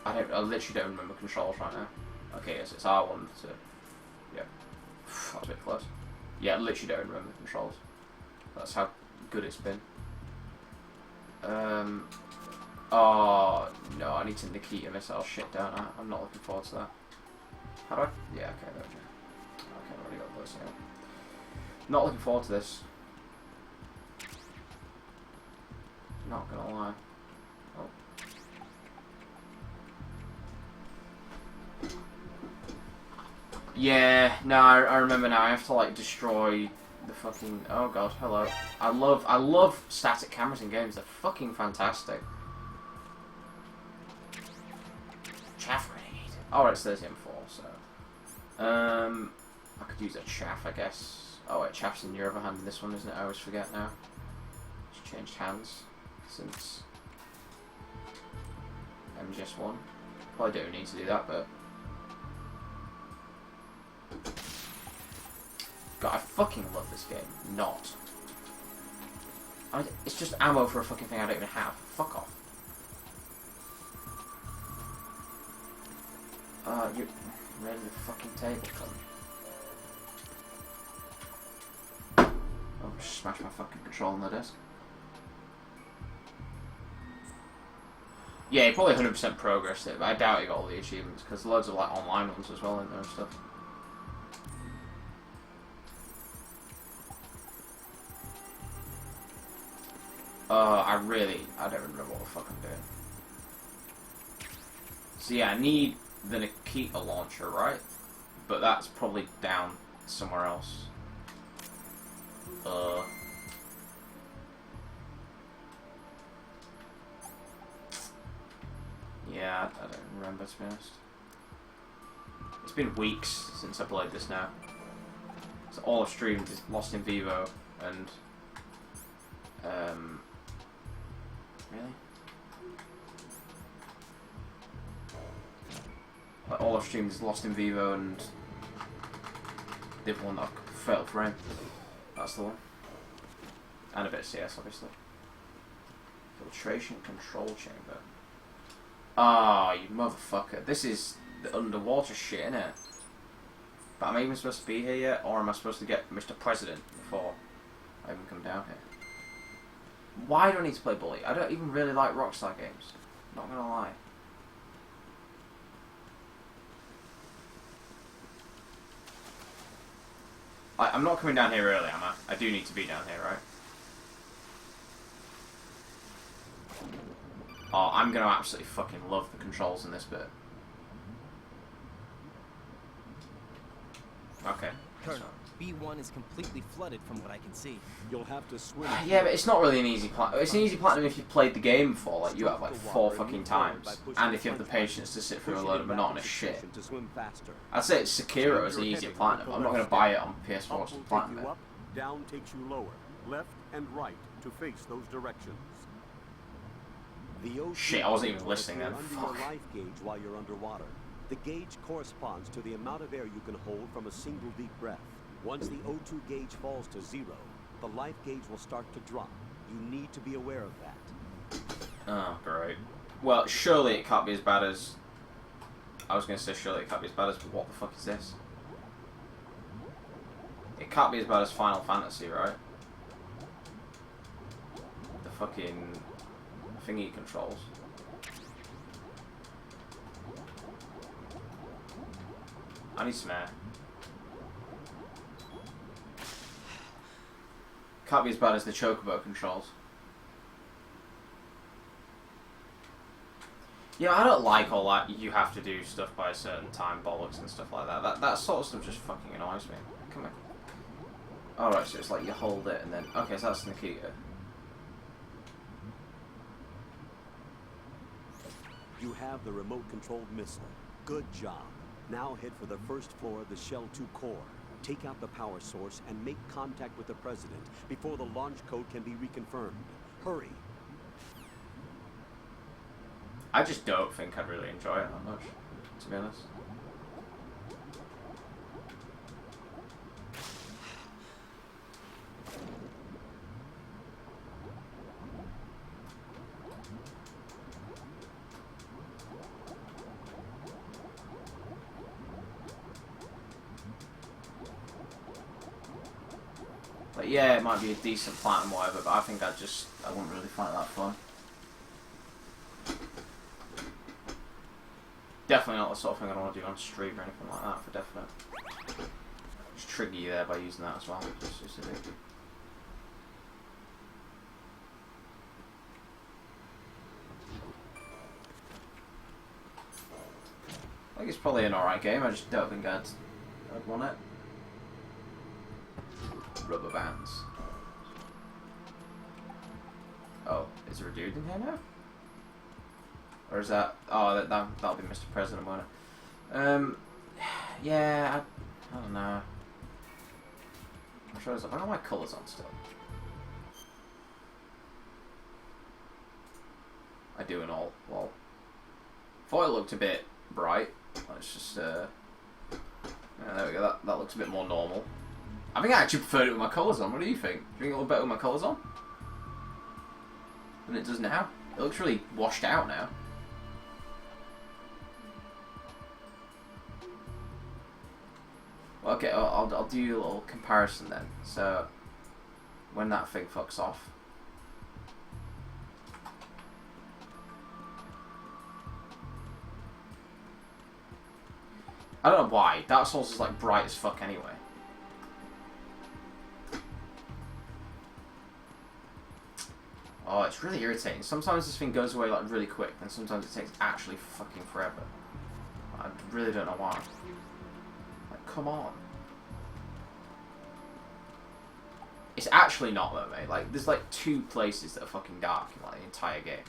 I literally don't remember controls right now. Okay, yes, it's R1 to... Yeah. That was a bit close. Yeah, I literally don't remember the controls. That's how good it's been. Oh, no, I need to Nikita missile shit, don't I? I'm not looking forward to that. How do I... Yeah, okay, there we go. Okay, I've already got those here. Not looking forward to this. Not gonna lie. Oh. Yeah, no, I remember now. I have to like destroy the fucking. Oh god, hello. I love static cameras in games. They're fucking fantastic. Chaff grenade. Oh, it's 30 M4, so. I could use a chaff, I guess. Oh wait, chaff's in your other hand in this one, isn't it? I always forget now. It's changed hands since MGS1. Probably don't need to do that, but. God, I fucking love this game. Not. It's just ammo for a fucking thing I don't even have. Fuck off. You're ready to the fucking table, cunt. Oh, just smash my fucking control on the desk. Yeah, he probably 100% progressed it, but I doubt he got all the achievements, because loads of like online ones as well in there and stuff. I don't remember what the fuck I'm doing. So yeah, I need the Nikita launcher, right? But that's probably down somewhere else. Yeah, I don't remember, to be honest. It's been weeks since I played this now. So all I've streamed is Lost in Vivo and really? Like, all I've streamed is Lost in Vivo and the other one that Fatal Frame. That's the one. And a bit of CS, obviously. Filtration control chamber. Ah, you motherfucker. This is the underwater shit, innit? But am I even supposed to be here yet? Or am I supposed to get Mr. President before I even come down here? Why do I need to play Bully? I don't even really like Rockstar games. Not gonna lie. I'm not coming down here early, am I? I do need to be down here, right? Oh, I'm gonna absolutely fucking love the controls in this bit. Okay. Colonel, B1 is completely flooded from what I can see. You'll have to swim. Yeah, but it's not really an easy platinum. It's an easy platinum if you've played the game before, like you have like 4 fucking times, and if you have the patience to sit through a load of monotonous shit. I'd say Sekiro is the easier platinum. I'm not gonna buy it on PS4 to platinum it. Down takes you lower, left and right to face those directions. Shit, I wasn't even listening then. Fuck. Life gauge while you're underwater. The gauge corresponds to the amount of air you can hold from a single deep breath. Once the O2 gauge falls to 0, the life gauge will start to drop. You need to be aware of that. Oh, great. Well, surely it can't be as bad as... I was going to say surely it can't be as bad as... What the fuck is this? It can't be as bad as Final Fantasy, right? The fucking... thingy controls. I need some air. Can't be as bad as the Chocobo controls. Yeah, I don't like all that you have to do stuff by a certain time bollocks and stuff like that. That sort of stuff just fucking annoys me. Come on. Alright, so it's like you hold it and then... Okay, so that's Nikita. You have the remote-controlled missile. Good job. Now head for the first floor of the Shell 2 core. Take out the power source and make contact with the President before the launch code can be reconfirmed. Hurry. I just don't think I'd really enjoy it that much, to be honest. Like, yeah, it might be a decent plat and whatever, but I think I wouldn't really find it that fun. Definitely not the sort of thing I want to do on stream or anything like that, for definite. Just trigger you there by using that as well. Just silly. I think it's probably an alright game, I just don't think I'd want it. Rubber bands. Oh, is there a dude in here now? Or is that... Oh, that'll be Mr. President, won't it? Yeah, I don't know. I'm sure there's... I got my colours on still. I do and all. Well, thought it looked a bit bright. Let's just... Yeah, there we go. That looks a bit more normal. I think I actually preferred it with my colours on. What do you think? Do you think it looked better with my colours on? Than it does now? It looks really washed out now. Well, okay, I'll do a little comparison then. So, when that thing fucks off. I don't know why. Dark Souls is like bright as fuck anyway. Oh, it's really irritating. Sometimes this thing goes away like really quick, and sometimes it takes actually fucking forever. I really don't know why. Like, come on. It's actually not though, mate. Like, there's like 2 places that are fucking dark in like the entire game.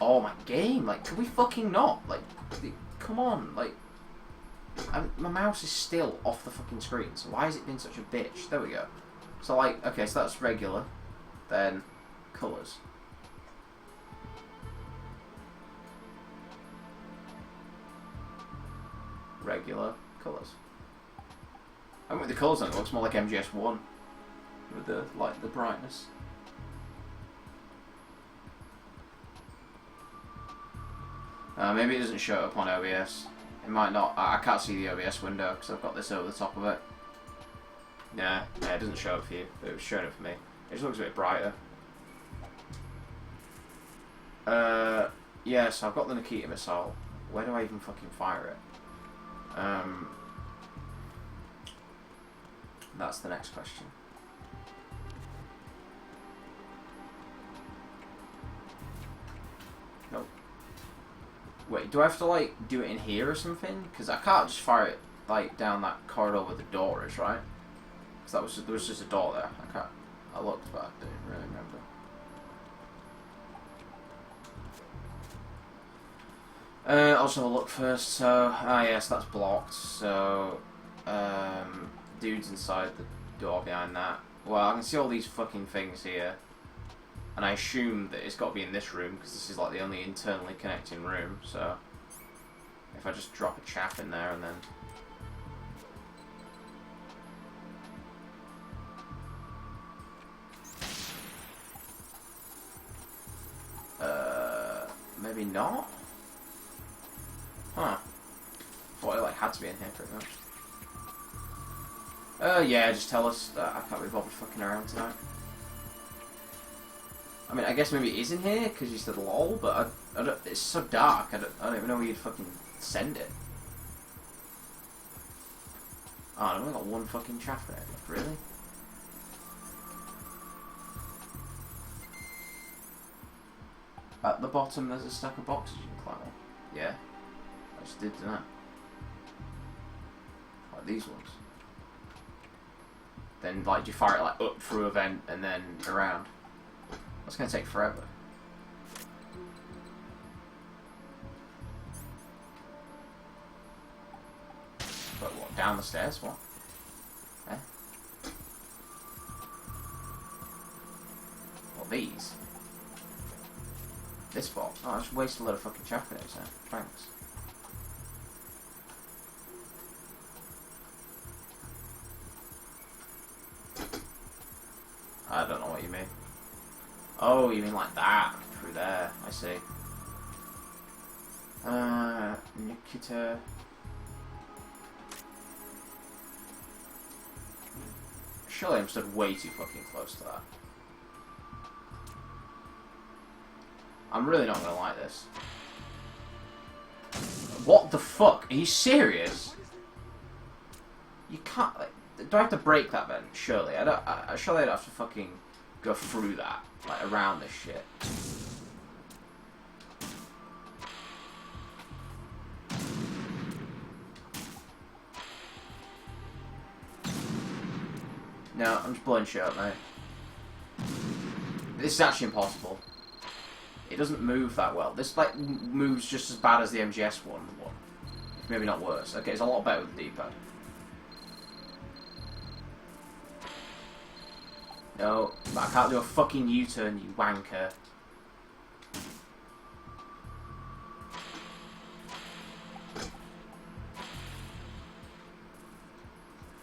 Oh, my game! Like, can we fucking not? Like, come on, like... my mouse is still off the fucking screen, so why has it been such a bitch? There we go. So, like, okay, so that's regular. Then, colours. Regular colours. And with the colours on, it looks more like MGS1 with the the brightness. Maybe it doesn't show up on OBS. It might not. I can't see the OBS window because I've got this over the top of it. Yeah, it doesn't show up for you, but it was showing it for me. It just looks a bit brighter. Yeah, so I've got the Nikita missile. Where do I even fucking fire it? That's the next question. Nope. Wait, do I have to, like, do it in here or something? Because I can't just fire it, like, down that corridor where the door is, right? Because there was just a door there. I looked, but I didn't really remember. I'll just have a look first. So, yes, that's blocked. So, dude's inside the door behind that. Well, I can see all these fucking things here. And I assume that it's got to be in this room, because this is like the only internally connecting room. So, if I just drop a chaff in there and then... maybe not? Huh. Thought it like had to be in here pretty much. Yeah, just tell us that I can't be bothered fucking around tonight. I mean, I guess maybe it is in here, because you said lol, but I don't, it's so dark, I don't even know where you'd fucking send it. Oh, I've only got one fucking chaff there, like, really? At the bottom there's a stack of boxes you can climb on. Yeah. I just did, didn't I? Like these ones. Then, like, do you fire it, like, up through a vent and then around? That's gonna take forever. But what, down the stairs? What? Eh? What, these? This box? Oh, I just wasted a lot of fucking chaff in it, so thanks. I don't know what you mean. Oh, you mean like that? Through there, I see. Nikita. Surely I'm stood way too fucking close to that. I'm really not gonna like this. What the fuck? Are you serious? You can't. Like, do I have to break that then? Surely I don't. Surely I'd have to fucking go through that, like around this shit. No, I'm just blowing shit up, mate. This is actually impossible. It doesn't move that well. This like moves just as bad as the MGS one. Maybe not worse. Okay, it's a lot better with the D-pad. No, but I can't do a fucking U-turn, you wanker.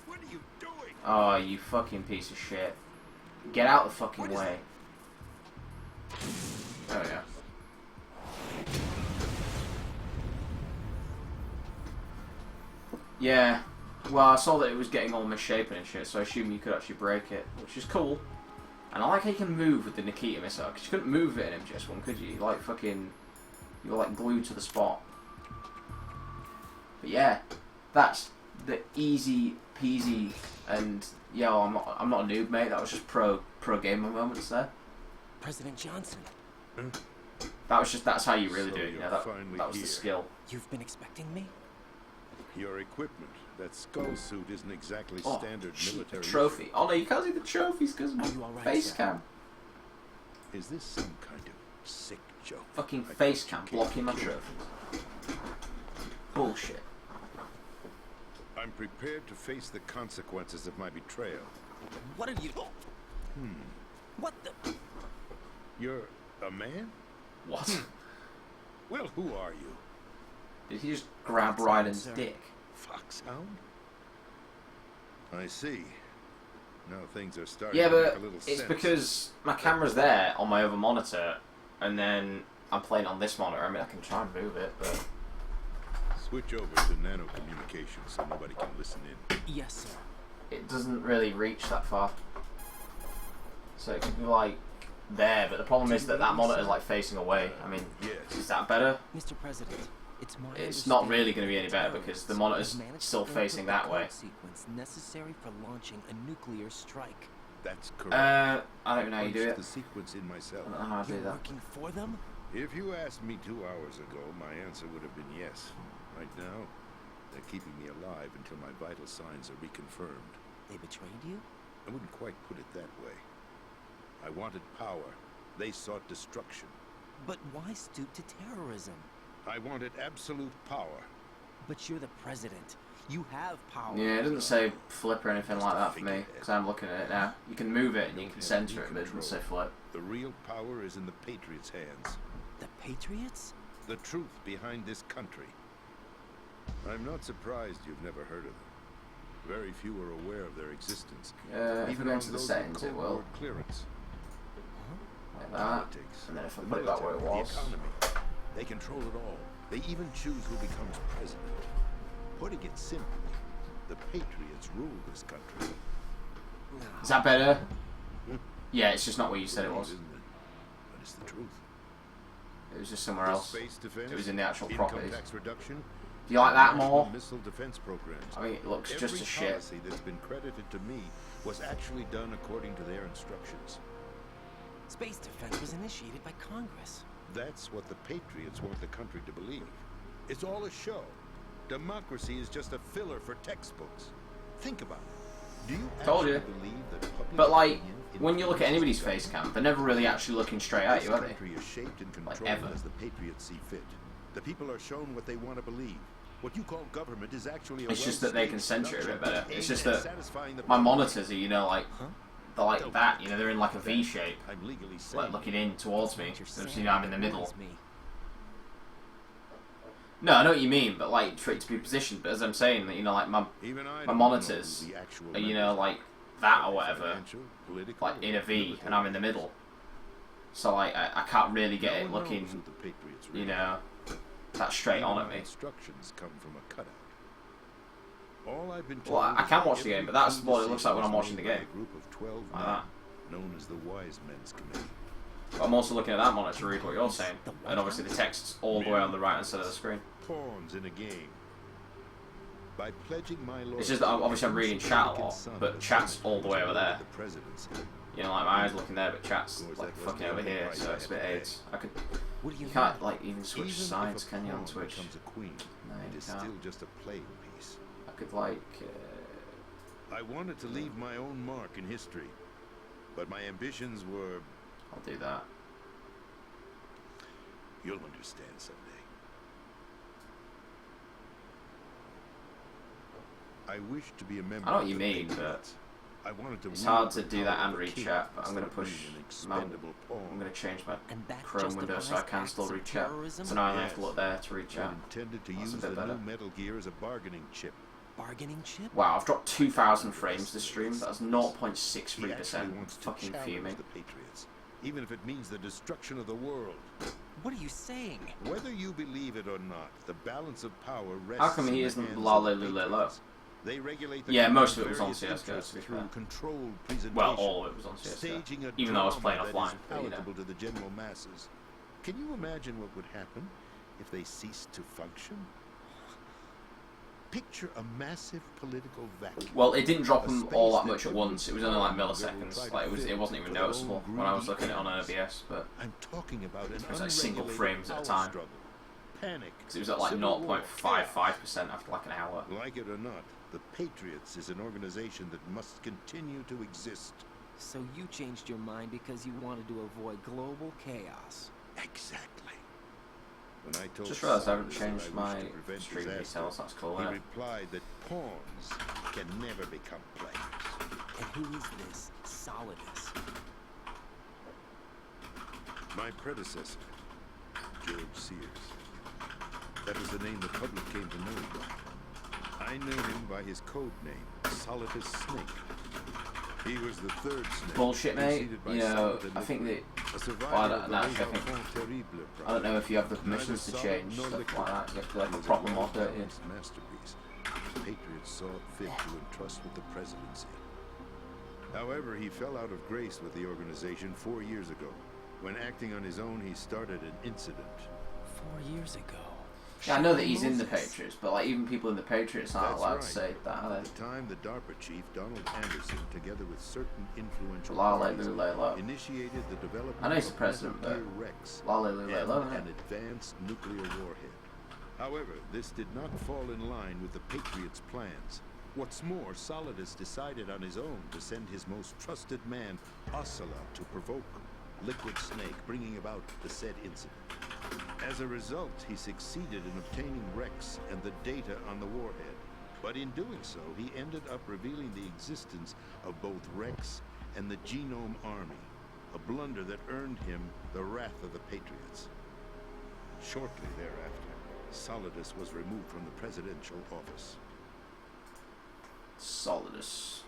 What are you doing? Oh, you fucking piece of shit. Get out the fucking way. Oh yeah. Yeah. Well, I saw that it was getting all misshapen and shit, so I assumed you could actually break it, which is cool. And I like how you can move with the Nikita missile, because you couldn't move it in MGS1, could you? Like fucking... You were like glued to the spot. But yeah, that's the easy peasy, and yo, I'm not a noob, mate. That was just pro gamer moments there. President Johnson, That's how you really So do it. You know, you're that finally was the here. skill. you've been expecting me? Your equipment, that skull suit, isn't exactly Oh, standard shit, the military. trophy. Oh no, you can't see the trophies because of Are my you all right, face sir? cam. Is this some kind of sick joke? Fucking I face just cam can't blocking my kill you. trophies. Bullshit. I'm prepared to face the consequences of my betrayal. What are you? What the? You're a man? What? Well, who are you? Did he just grab Foxhound, Ryden's sir. dick? Foxhound? I see. Now things are starting Yeah, to make but a little it's sense. because my camera's there on my other monitor, and then I'm playing on this monitor. I mean, I can try and move it, but Switch over to nano communications so nobody can listen in. Yes, sir. it doesn't really reach that far. So it could be like there, but the problem is that monitor's like facing away. I mean, Yes. is that better? Mr. President, it's my It's not really understanding going to be any better that because the terrorists monitor's have managed to still enter facing the that way. code sequence necessary for launching a nuclear strike. That's correct. I don't know how you do Punched it. the sequence in myself. I don't know how to You're do that. working for them? If you asked me 2 hours ago, my answer would have been yes. Right now, they're keeping me alive until my vital signs are reconfirmed. They betrayed you? I wouldn't quite put it that way. I wanted power. They sought destruction. But why stoop to terrorism? I wanted absolute power. But you're the president. You have power. Yeah, it doesn't say flip or anything like that for me, because I'm looking at it now. You can move it and you can center it, but it doesn't say flip. The real power is in the Patriots' hands. The Patriots? The truth behind this country. I'm not surprised you've never heard of them. Very few are aware of their existence. If we Even go among into the those with settings, it Cold will. War clearance. Like that. Politics, And then if I the put it back where it military, was. the economy. They control it all. They even choose who becomes president. Putting it simply, the Patriots rule this country. Is that better? Yeah, it's just not what you said it was. Isn't it? But it's the truth. It was just somewhere else. Space defense, It was in the actual income properties. tax reduction. Do you like that national more? Missile defense programs. I mean, it looks just Every as shit. policy that's been credited to me was actually done according to their instructions. Space defense was initiated by Congress. That's what the Patriots want the country to believe. It's all a show. Democracy is just a filler for textbooks. Think about it. Do you Told actually you. believe that public But like, opinion when you look at anybody's influences face cam, they're never really actually looking straight at this you, are they? country is shaped and Like, controlled ever. as the Patriots see fit. The people are shown what they want to believe. What you call government is actually a It's just that they can well-staged center it a bit production better. It's aimed just at that satisfying the my public. monitors are, you know, like, Huh? they're like that, you know, they're in like a V shape, I'm legally saying like looking in towards me. What you're So, saying you know, I'm in the middle. worries me. No, I know what you mean, but like, for it to be positioned, but as I'm saying, that you know, like, even I my don't monitors know who the actual are, you members know, are. like, that or whatever, Financial, political, like, in a V, military. and I'm in the middle. So, like, I can't really get No it one knows looking, who the Patriots you really know, that straight on Even at me. Instructions come from a cutout. All I've been Well, told I is can that watch the game, every but that's key what it looks like when I'm decision watching the was made game. by a group of 12 Like men, that. known as the Wise Men's Committee. But I'm also looking at that monitor to read what you're saying. And obviously the text's all the way on the right hand side of the screen. Pawns in a game. By pledging my loyalty, It's just that obviously I'm reading chat a lot, but chat's all the way over there. The presidency. You know, like my eyes looking there, but chat's Of course, like that wasn't fucking over the only here, price so I it's a bit had to pay. AIDS. What do You you can't like even switch Even sides, if a can you, on pawn Twitch? becomes a queen, No, it you is can't. still just a playing piece. I could like. I wanted to leave my own mark in history, but my ambitions were, I'll do that. you'll understand someday. I wish to be a member I know of what you the mean, Patriots. I wanted to it's wield hard the to do power that of and a read king chat, but I'm instead gonna of push being an my. expendable pawn. I'm gonna change my And that Chrome window so I justifies can still acts of read chat. terrorism? So now I have to Yes. look there to read I chat. intended to That's a use bit the better. new Metal Gear as a bargaining chip. Bargaining chip? Wow, I've dropped 2,000 frames this stream. That's He 0.63%. actually I'm wants to fucking challenge fuming. the Patriots, even if it means the destruction of the world. What are you saying? Whether you believe it or not, the balance of power rests How come in he the isn't hands la of la the lu la la? Patriots. They regulate the Yeah, most of it country's was on various CS:GO, interests to be through fair. controlled presentation. Well, all of it was on CS:GO. Staging a Even though I was playing drama that offline, is but, you know. palatable to the general masses. Can you imagine what would happen if they ceased to function? Picture a massive political vacuum. Well, it didn't drop A them space all that that much at every once. It was only like power will milliseconds. try to Like it fill wasn't even for their own noticeable when I was greedy looking at it on ends. OBS, but I'm talking about an was like single unregulated frames at a power time. struggle. Panic. because it was at like Civil war, 0.55% after like an hour. Like it or not, the Patriots is an organization that must continue to exist. So you changed your mind because you wanted to avoid global chaos. Exactly. When I told Just realised I haven't Solidus that changed I my wished to prevent stream disaster, details. That's cool, he isn't it? replied that pawns can never become players. And who is this Solidus? My predecessor, George Sears. That was the name the public came to know him by. I knew him by his code name, Solidus Snake. He was the third snake. Bullshit, mate. preceded by You know, Solid I think Liquid, that. a survivor Well, I of don't the know, Les actually, I think- Enfants Terribles I don't know if you have the Neither permissions to Solid change nor stuff Liquid. like that. You have to like It a was proper mod, don't you? well-balanced masterpiece. The Patriots saw it fit to entrust with the presidency. However, he fell out of grace with the organization 4 years ago. When acting on his own, he started an incident. 4 years ago. Yeah, I know that he's in the Moses. Patriots, but like even people in the Patriots aren't That's allowed right. to say that, are At they? the time, the DARPA chief, Donald Anderson, together with certain influential La la parties, lu la la. initiated the development I know he's of the president, Metal but Gear Rex, La la lu la and la, an isn't it? advanced nuclear warhead. However, this did not fall in line with the Patriots' plans. What's more, Solidus decided on his own to send his most trusted man, Ocelot, to provoke Liquid Snake, bringing about the said incident. As a result, he succeeded in obtaining Rex and the data on the warhead. But in doing so, he ended up revealing the existence of both Rex and the Genome Army, a blunder that earned him the wrath of the Patriots. Shortly thereafter, Solidus was removed from the presidential office. Solidus.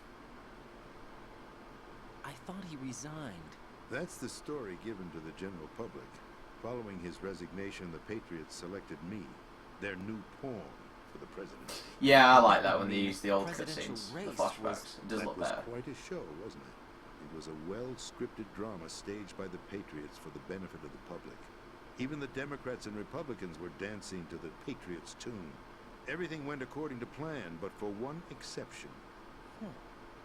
I thought he resigned. That's the story given to the general public. Following his resignation, the Patriots selected me, their new pawn, for the presidency. Yeah, I like that when they use the old Presidential cutscenes, the race flashbacks. It does That look was better. quite a show, wasn't it? It was a well-scripted drama staged by the Patriots for the benefit of the public. Even the Democrats and Republicans were dancing to the Patriots' tune. Everything went according to plan, but for one exception.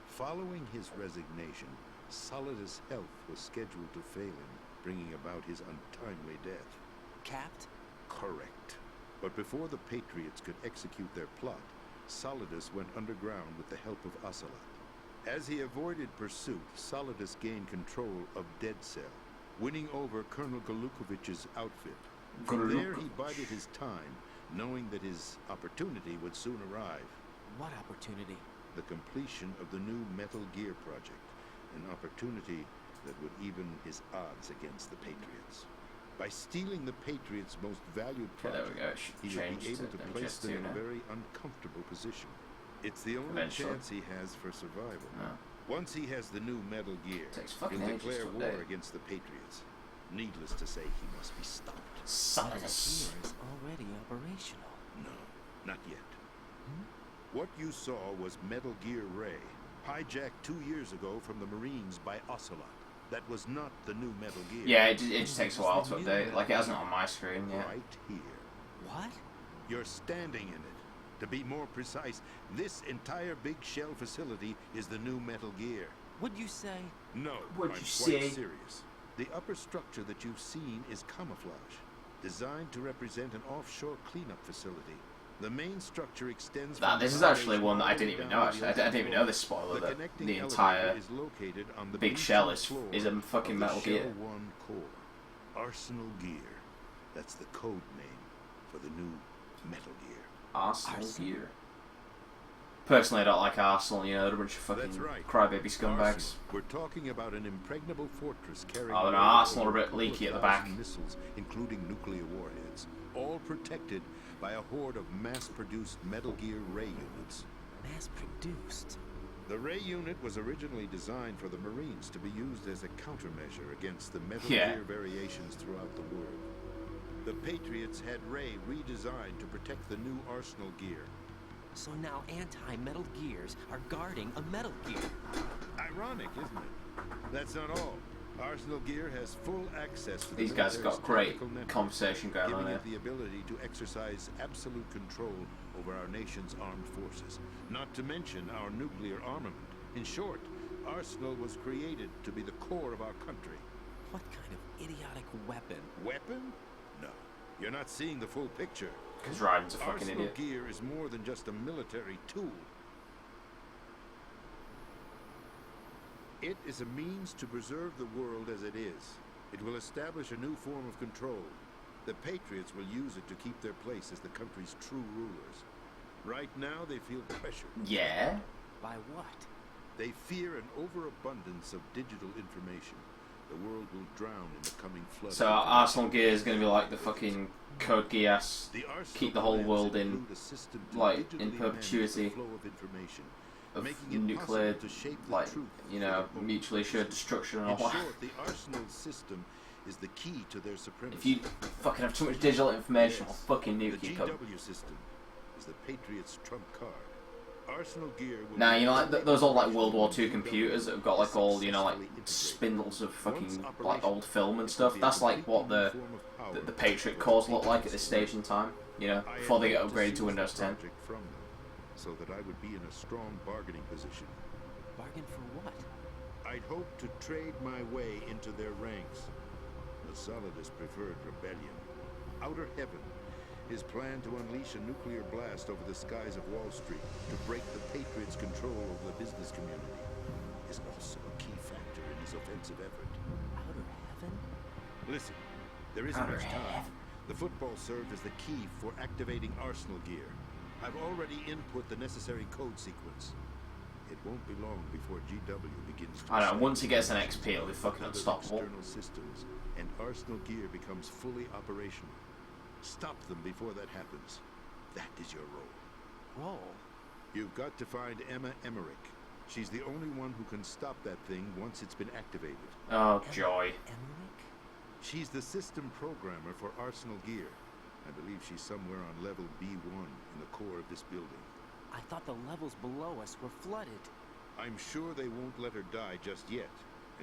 Following his resignation, Solidus' health was scheduled to fail him, bringing about his untimely death. Capped? Correct. But before the Patriots could execute their plot, Solidus went underground with the help of Ocelot. As he avoided pursuit, Solidus gained control of Dead Cell, winning over Colonel Golukovich's outfit. From there, he bided his time, knowing that his opportunity would soon arrive. What opportunity? The completion of the new Metal Gear project, an opportunity that would even his odds against the Patriots. By stealing the Patriots' most valued Okay, there project, we go. It should he would change be able to to place them MGS2 in a now. very uncomfortable position. It's the only Eventually. chance he has for survival. No. Once he has the new Metal Gear, Takes fucking he'll ages declare to war update. against the Patriots. Needless to say, he must be stopped. Solidus. Gear is already operational. No, not yet. What you saw was Metal Gear Ray, hijacked 2 years ago from the Marines by Ocelot. That was not the new Metal Gear. Yeah, it just takes a while to update. Like, it hasn't on my screen yet. Right here. What? You're standing in it. To be more precise, this entire big shell facility is the new Metal Gear. What'd you say? No, What'd I'm you quite say? serious. The upper structure that you've seen is camouflage, designed to represent an offshore cleanup facility. The main structure extends Nah, from this the is actually foundation one that I all the didn't way even down know. to Actually, the I didn't ocean even floor. know this spoiler that connecting the elevator entire is located on the big B2 shell is floor a fucking of the Metal Gear. Shell 1 core. Arsenal Gear. That's the code name for the new Metal Gear. Arsenal Gear. Personally, I don't like Arsenal. You know, they're a bunch of fucking That's right. crybaby scumbags. Arsenal. We're talking about an impregnable fortress carrying Oh, no, over Arsenal are a bit couple leaky of at the back. thousand missiles, including nuclear warheads, all protected by a horde of mass-produced Metal Gear Ray units. Mass-produced. The Ray unit was originally designed for the Marines to be used as a countermeasure against the Metal Yeah. Gear variations throughout the world. The Patriots had Ray redesigned to protect the new Arsenal Gear. So now anti-Metal Gears are guarding a Metal Gear. Ironic, isn't it? That's not all. Arsenal Gear has full access to the These guys have military's got great tactical network, conversation going on giving here. it the ability to exercise absolute control over our nation's armed forces, not to mention our nuclear armament. In short, Arsenal was created to be the core of our country. What kind of idiotic weapon? Weapon? No. You're not seeing the full picture. Because Ryan's a fucking Arsenal idiot. Gear is more than just a military tool. It is a means to preserve the world as it is. It will establish a new form of control. The Patriots will use it to keep their place as the country's true rulers. Right now, they feel pressure. Yeah? By what? They fear an overabundance of digital information. The world will drown in the coming flood. So of Arsenal Gear is going to be like the fucking Code Geass, The Arsenal keep the whole plans world in, include a system to like, digitally in manage perpetuity the flow of information, of making it nuclear, possible to shape the like, truth you for know, their own mutually assured purposes. destruction and In all that. short, the Arsenal system is the key to their supremacy. If you fucking have too much digital information, Yes, I'll fucking the nuke you, cunt. GW system is the Patriots' trump card. Arsenal Gear will Nah, be you know, like fully those old like operational World War when II GW computers that have got like all, you know, like successfully integrated. spindles of fucking Once like old operational, film and it stuff. will be a That's like completely what new the form of power the Patriot for cores the look like at Patriots. this stage in time. You know, I before they get had hoped to upgraded to seize Windows the 10. project from them, so that I would be in a strong bargaining position. Bargain for what? I'd hoped to trade my way into their ranks. The Solidus preferred rebellion. Outer Heaven, his plan to unleash a nuclear blast over the skies of Wall Street to break the Patriots' control over the business community, is also a key factor in his offensive effort. Outer heaven? Listen, there isn't Outer much time. Heaven. The football served as the key for activating Arsenal Gear. I've already input the necessary code sequence. It won't be long before GW begins to I don't know, assemble once he gets an engines XP, it'll be fucking other unstoppable. external systems, and Arsenal Gear becomes fully operational. Stop them before that happens. That is your role. Roll. You've got to find Emma Emmerich. She's the only one who can stop that thing once it's been activated. Oh, joy. Emmerich? She's the system programmer for Arsenal Gear. I believe she's somewhere on level B1 in the core of this building. I thought the levels below us were flooded. I'm sure they won't let her die just yet,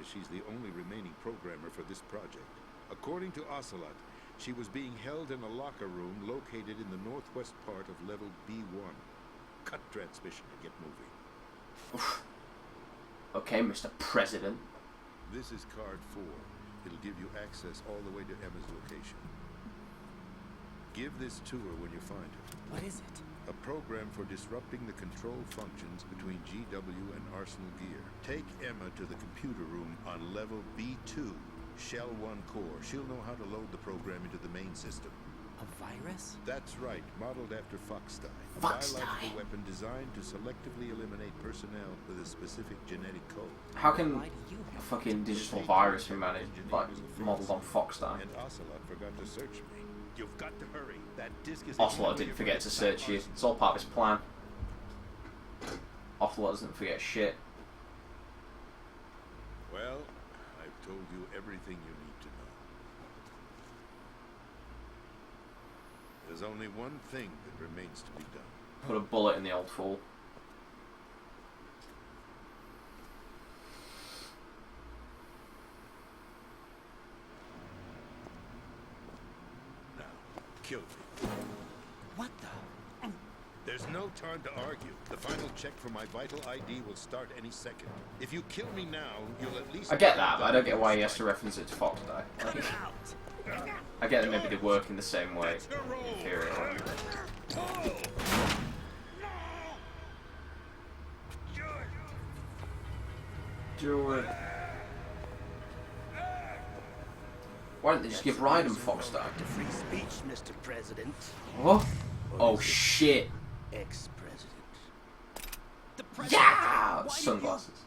as she's the only remaining programmer for this project. According to Ocelot, she was being held in a locker room located in the northwest part of level B1. Cut transmission and get moving. Okay, Mr. President. This is card 4. It'll give you access all the way to Emma's location. Give this to her when you find her. What is it? A program for disrupting the control functions between GW and Arsenal Gear. Take Emma to the computer room on level B2, Shell 1 core. She'll know how to load the program into the main system. A virus? That's right, modeled after Foxdie. A Foxdie? biological weapon designed to selectively eliminate personnel with a specific genetic code. How can Why do you a have fucking digital virus be managed, like, modelled on Foxdie? And Ocelot forgot to search me. You've got to hurry. That disk is Ocelot didn't forget to search you. It's all part of his plan. Ocelot doesn't forget shit. Well, I've told you everything you need to know. There's only one thing that remains to be done. Put a bullet in the old fool. Now, kill me. What the? There's no time to argue. The final check for my vital ID will start any second. If you kill me now, you'll at least... I get that, but I don't get why he has to reference it to Fox Die. Like, I get that maybe they work in the same way. In theory or whatever. Do it. Why don't they just give Raiden Fox Die? To free speech, Mr. President. What? Oh shit. Ex-president. The president. Yeah! Why did Sunglasses.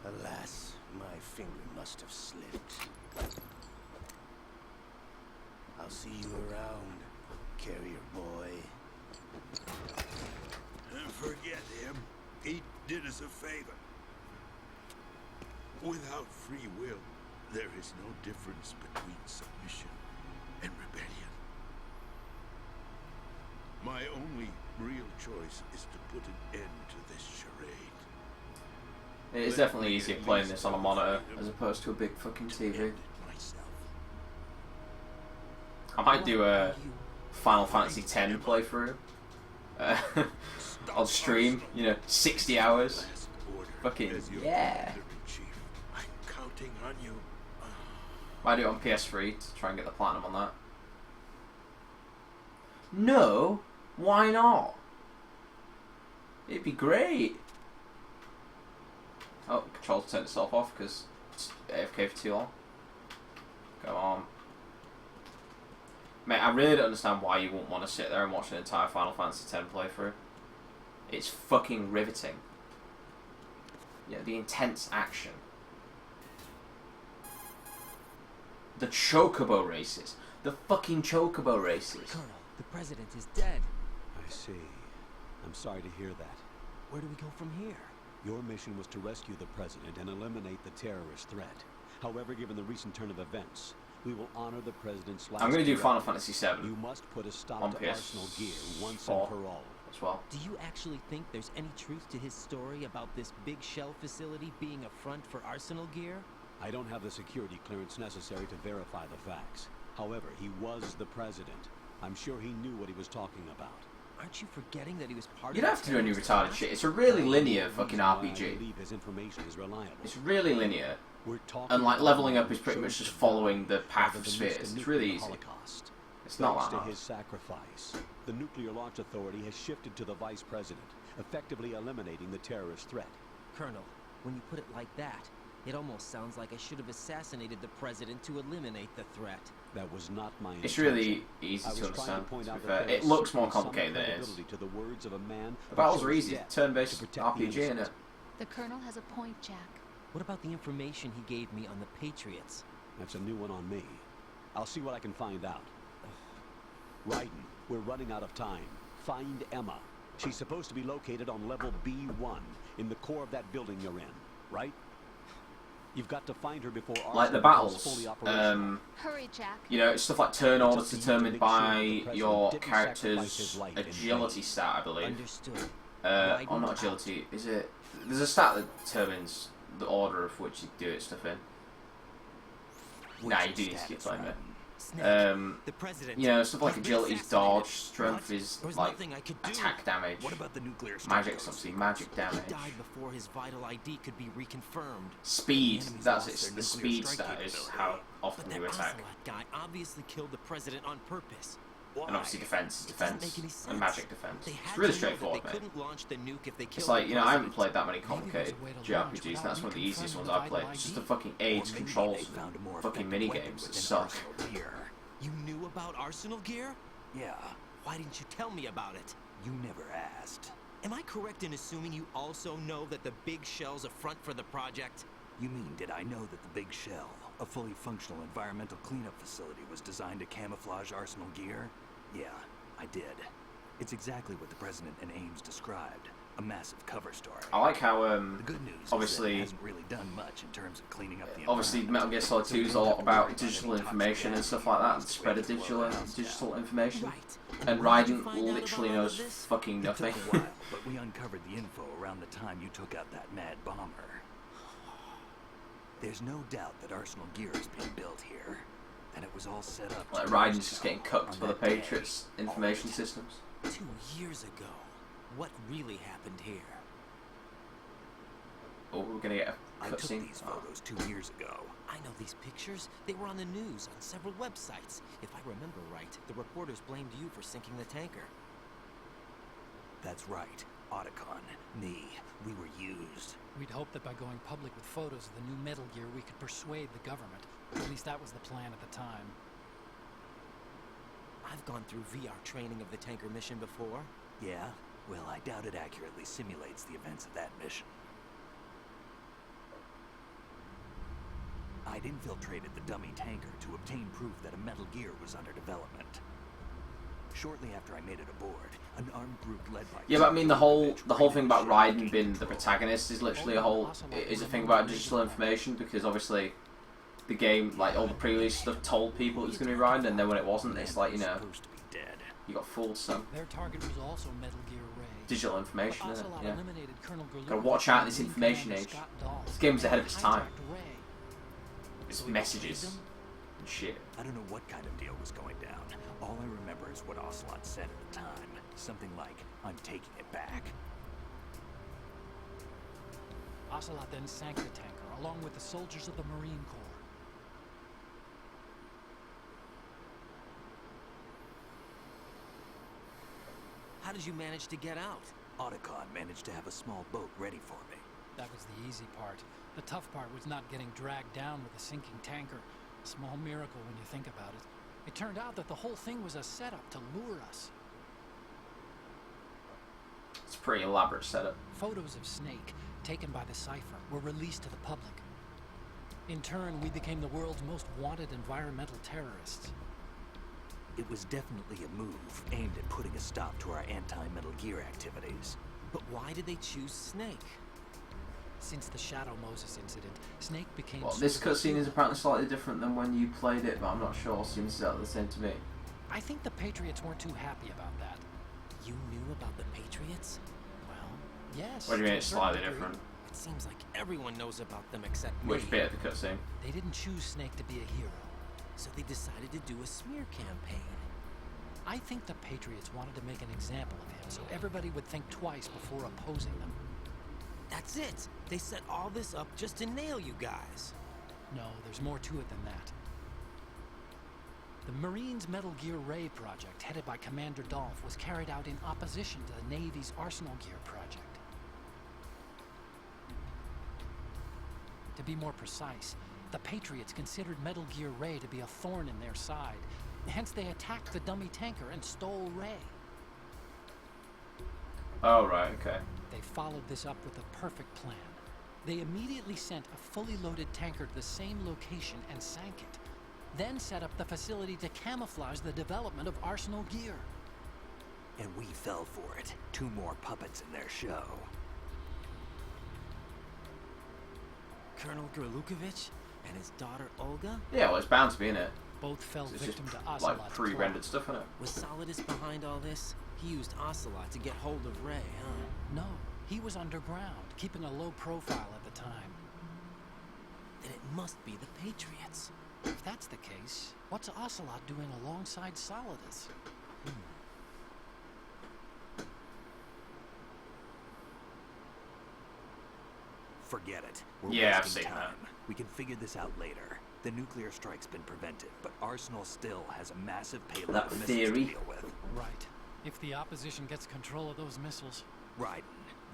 Alas, my finger must have slipped. I'll see you around, carrier boy. Forget him. He did us a favor. Without free will, there is no difference between submission and rebellion. My only real choice is to put an end to this charade. It is definitely easier playing this on a monitor as opposed to a big fucking TV. End it myself. I might do a Final Fantasy X playthrough on stream, you know, 60 hours. Last order Fucking as your yeah. commander-in-chief. I'm counting on you. Might do it on PS3 to try and get the platinum on that. No, why not? It'd be great. Oh, controls turned itself off because it's AFK for too long. Go on. Mate, I really don't understand why you wouldn't want to sit there and watch an entire Final Fantasy X playthrough. It's fucking riveting. Yeah, the intense action. The Chocobo races. The fucking Chocobo races. Colonel, the president is dead. I see. I'm sorry to hear that. Where do we go from here? Your mission was to rescue the president and eliminate the terrorist threat. However, given the recent turn of events, we will honor the president's last... I'm going to do directive. Final Fantasy VII You must put a stop on to Arsenal Gear once PS4 and for all. as well. Do you actually think there's any truth to his story about this big shell facility being a front for Arsenal Gear? I don't have the security clearance necessary to verify the facts. However, he was the president. I'm sure he knew what he was talking about. Aren't you forgetting that he was part You don't of have to do any terrorist retarded plot? shit. It's a really linear The fucking reason why I RPG. believe his information is reliable. It's really linear. We're talking And like about leveling man up is pretty who much chose just to following the die path rather of than spheres. risk the It's really nuclear easy. Holocaust. It's not Thanks that to hard. his sacrifice, the Nuclear Launch Authority has shifted to the vice president, effectively eliminating the terrorist threat. Colonel, when you put it like that, it almost sounds like I should have assassinated the president to eliminate the threat. That was not my It's intention. really easy I was to trying understand, point to be out fair. that there It is looks more certainly some complicated than it is. credibility to the words of a man The who battles are chose easy. death Turn-based to protect the RPG, innit? innocent. The Colonel has a point, Jack. What about the information he gave me on the Patriots? That's a new one on me. I'll see what I can find out. Raiden, we're running out of time. Find Emma. She's supposed to be located on level B1 in the core of that building you're in, right? You've got to find her before Like the Arsenal becomes battles, fully operational. Hurry, Jack. you know, it's stuff like turn orders It's up to you to determined make by sure that the president your didn't sacrifice character's his life in agility vain. stat, I believe. Understood. Or Raiden not out. agility, is it? There's a stat that determines the order of which you do it stuff in. Nah, you do need to keep playing it. Snake, the president. You know, stuff like has been agility, assassinated. dodge, strength What? is There was like nothing I could do. attack damage. What about the nuclear Magic's obviously magic damage. He died before his vital ID could be reconfirmed. Speed, The enemy's that's lost it. their The nuclear speed strike stat is capability. how But often that you attack. Ocelot guy obviously killed the president on purpose. And obviously defense is It doesn't defense, make any sense. and magic defense. They It's had really to know that straightforward, they mate. couldn't launch the nuke if they killed It's like, the you know, I haven't president. played that many Maybe complicated there's a way to launch JRPGs, and without that's one of the easiest reconfirming ones the I've played. vital It's just ID. the fucking aids, Or maybe controls, they found a more and fucking effective mini weapon games that within suck. Arsenal Gear. You knew about Arsenal Gear? Yeah, Why didn't you tell me about it? you never asked. Am I correct in assuming you also know that the big shell's a front for the project? You mean, did I know that the Big Shell, a fully functional environmental cleanup facility, was designed to camouflage Arsenal Gear? Yeah, I did. It's exactly what the President and Ames described. A massive cover story. I like how, The good news obviously- is that it hasn't really done much in terms of cleaning up the obviously Metal Gear Solid 2 is a lot about digital information and stuff like that, and spread of digital information. Right. And where'd you Raiden find out literally about all knows of this? fucking It took nothing. a while, but we uncovered the info around the time you took out that mad bomber. There's no doubt that Arsenal gear is being built here, and it was all set up. Like 2 Raiden's years just ago, getting cooked on by the that day. Patriots information systems. 2 years ago. What really happened here? Oh, we're gonna get I a took cutscene. these photos 2 years ago. I know these pictures. They were on the news, on several websites. If I remember right, the reporters blamed you for sinking the tanker. That's right. Otacon, me, we were used. We'd hoped that by going public with photos of the new Metal Gear, we could persuade the government. At least that was the plan at the time. I've gone through VR training of the tanker mission before. Yeah? Well, I doubt it accurately simulates the events of that mission. I'd infiltrated the dummy tanker to obtain proof that a Metal Gear was under development. Shortly after I made it aboard, an armed group led by... Yeah, but I mean the whole thing about Raiden Raiden being the protagonist is literally is a thing about digital information, because obviously the game, like all the pre-release stuff, told people it was going to be Raiden, and then when it wasn't, it's like, you know, supposed to be dead. you got fooled. So Their target was also Metal Gear Ray. digital information, But isn't it? Ocelot Yeah. eliminated Colonel Gerlukovich Gotta watch out in this and information Commander age. Scott Dahl. This game's ahead of its time. Hijacked Ray. It's So he messages betrayed them? and shit. I don't know what kind of deal was going down. All I remember is what Ocelot said at the time. Something like, I'm taking it back. Ocelot then sank the tanker, along with the soldiers of the Marine Corps. How did you manage to get out? Otacon managed to have a small boat ready for me. That was the easy part. The tough part was not getting dragged down with a sinking tanker. A small miracle when you think about it. It turned out that the whole thing was a setup to lure us. It's a pretty elaborate setup. Photos of Snake, taken by the Cypher, were released to the public. In turn, we became the world's most wanted environmental terrorists. It was definitely a move aimed at putting a stop to our anti-Metal Gear activities. But why did they choose Snake? Since the Shadow Moses incident, Snake became... Well, sort this of a cutscene is hero. apparently slightly different than when you played it, but I'm not sure. Seems exactly the same to me. I think the Patriots weren't too happy about that. You knew about the Patriots? Well, yes. What do you mean to a it's certain slightly degree. different? It seems like everyone knows about them except Which me. bit of the cutscene? They didn't choose Snake to be a hero. So they decided to do a smear campaign. I think the Patriots wanted to make an example of him so everybody would think twice before opposing them. That's it. They set all this up just to nail you guys. No, there's more to it than that. The Marines' Metal Gear Ray project, headed by Commander Dolph, was carried out in opposition to the Navy's Arsenal Gear project. To be more precise, the Patriots considered Metal Gear Ray to be a thorn in their side. Hence, they attacked the dummy tanker and stole Ray. Oh, right, okay. They followed this up with a perfect plan. They immediately sent a fully loaded tanker to the same location and sank it. Then set up the facility to camouflage the development of Arsenal Gear. And we fell for it. 2 more puppets in their show. Colonel Gerlukovich and his daughter Olga? Yeah, well, it's bound to be, innit? Both fell It's just victim to Ocelot's like pre-rendered plot. stuff, innit? Was Solidus behind all this? He used Ocelot to get hold of Ray, huh? No, he was underground, keeping a low profile at the time. Then it must be the Patriots. If that's the case, what's Ocelot doing alongside Solidus? Forget it. We're Yeah, I've wasting seen that. time. We can figure this out later. The nuclear strike's been prevented, but Arsenal still has a massive payload That of missiles theory. to deal with. Right. If the opposition gets control of those missiles, Raiden,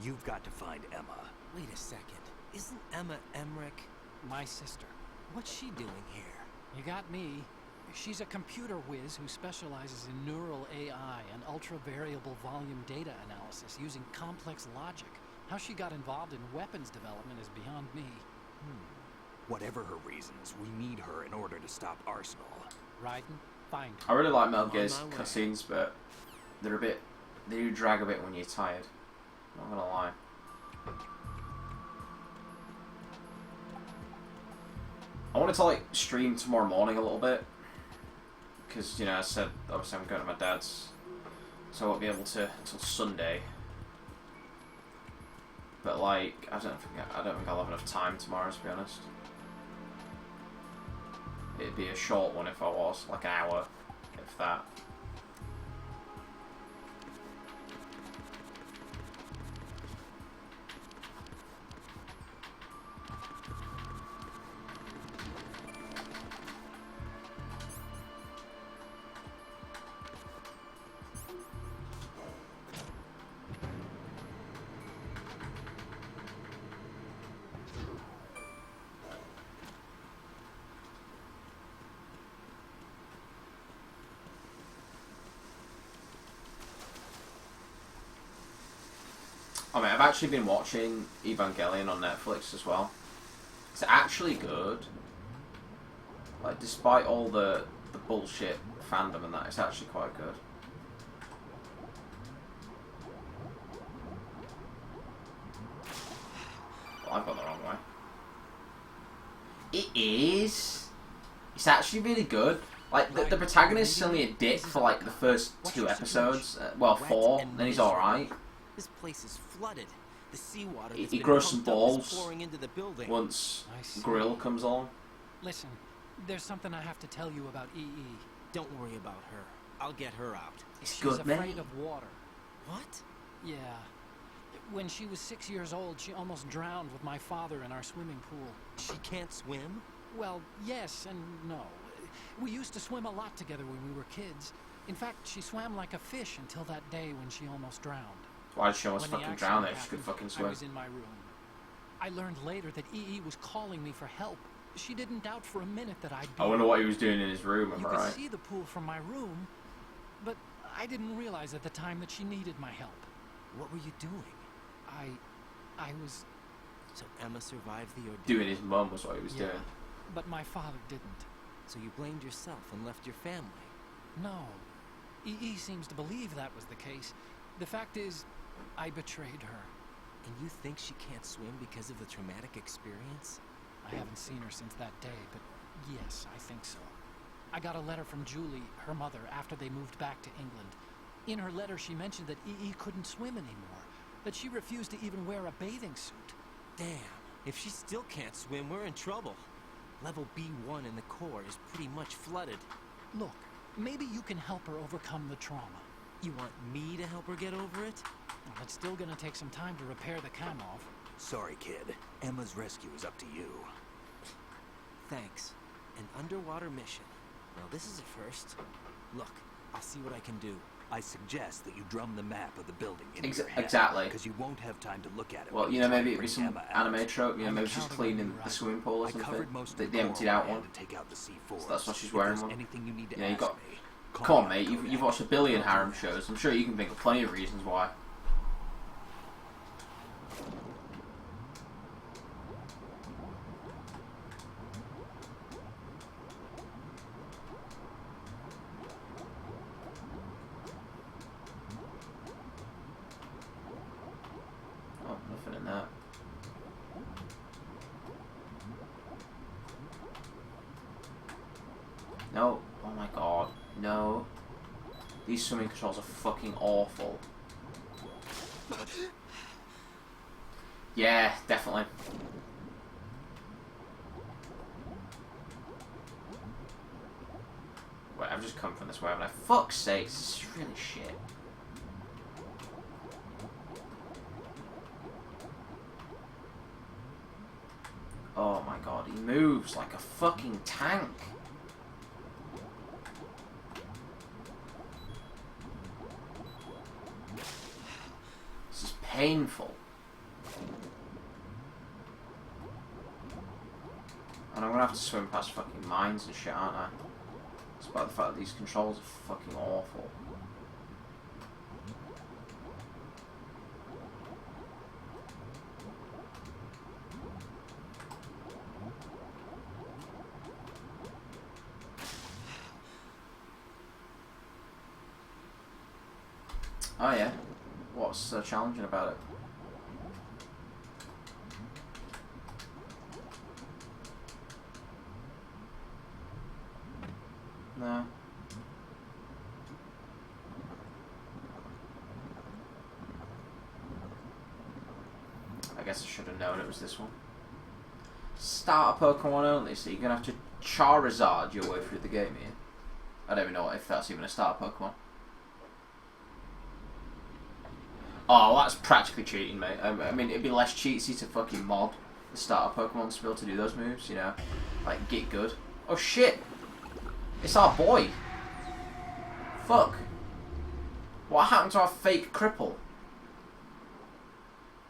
you've got to find Emma. Wait a second. Isn't Emma Emmerich? my sister. What's she doing here? You got me. She's a computer whiz who specializes in neural AI and ultra-variable volume data analysis using complex logic. How she got involved in weapons development is beyond me. Whatever her reasons, we need her in order to stop Arsenal. Raiden, find I her. really like Metal On Gear's my way. cutscenes, but they do drag a bit when you're tired. Not gonna lie. I wanted to like stream tomorrow morning a little bit, because, you know, I said obviously I'm going to my dad's so I won't be able to until Sunday. But like, I don't think I'll have enough time tomorrow, to be honest. It'd be a short one if I was, like an hour, if that. I mean, I've actually been watching Evangelion on Netflix as well. It's actually good. Like, despite all the bullshit fandom and that, it's actually quite good. Well, I've gone the wrong way. It is. It's actually really good. Like, the protagonist is only a dick for, like, the first 2 episodes. Well, 4, then he's alright. This place is flooded. The seawater He grows some balls pouring into the building. once I see. Grill comes along. Listen, there's something I have to tell you about EE. Don't worry about her. I'll get her out. It's She's good, afraid mate. of water. What? Yeah. When she was 6 years old, she almost drowned with my father in our swimming pool. She can't swim? Well, yes and no. We used to swim a lot together when we were kids. In fact, she swam like a fish until that day when she almost drowned. Why did she almost When the fucking drown accident if she could happened, fucking I swim? was in my room. I learned later that EE was calling me for help. She didn't doubt for a minute that I'd be. I wonder what he was doing in his room, am You I could right? see the pool from my room, but I didn't realize at the time that she needed my help. What were you doing? I was, So Emma survived the ordeal. Doing his mum was what he was yeah, doing. but my father didn't. So you blamed yourself and left your family. No. EE seems to believe that was the case. The fact is, I betrayed her. And you think she can't swim because of the traumatic experience? I haven't seen her since that day, but yes, I think so. I got a letter from Julie, her mother, after they moved back to England. In her letter, she mentioned that EE couldn't swim anymore, that she refused to even wear a bathing suit. Damn. If she still can't swim, we're in trouble. Level B1 in the core is pretty much flooded. Look, maybe you can help her overcome the trauma. You want me to help her get over it? Well, it's still gonna take some time to repair the Kamov. Sorry, kid. Emma's rescue is up to you. Thanks. An underwater mission. Well, this is a first. Look, I'll see what I can do. I suggest that you drum the map of the building into your head, Exactly. because you won't have time to look at it. Well, when you know, try to maybe it'd be bring some Emma out. anime trope. You know, I'm maybe she's counting on cleaning you, the Ryan. swimming pool or I something. covered most The of the emptied core out and one. to take out the C4. So that's what she's If wearing there's one. anything you need to You know, you ask got. me, Come call on, me mate. on You've watched a billion harem shows. I'm sure you can think of plenty of reasons why. Oh, nothing in that. No. Oh my god. No. These swimming controls are fucking awful. Yeah, definitely. Wait, I've just come from this way, haven't I? Fuck's sake, this is really shit. Oh my god, he moves like a fucking tank. This is painful. And I'm gonna have to swim past fucking mines and shit, aren't I? Despite the fact that these controls are fucking awful. Oh yeah? What's so challenging about it? No. guess I should have known it was this one. Starter Pokemon only, so you're going to have to Charizard your way through the game here. I don't even know if that's even a starter Pokemon. Oh, well, that's practically cheating, mate. I mean, it'd be less cheatsy to fucking mod the starter Pokemon to be able to do those moves, you know? Like, get good. Oh, shit! It's our boy! Fuck. What happened to our fake cripple?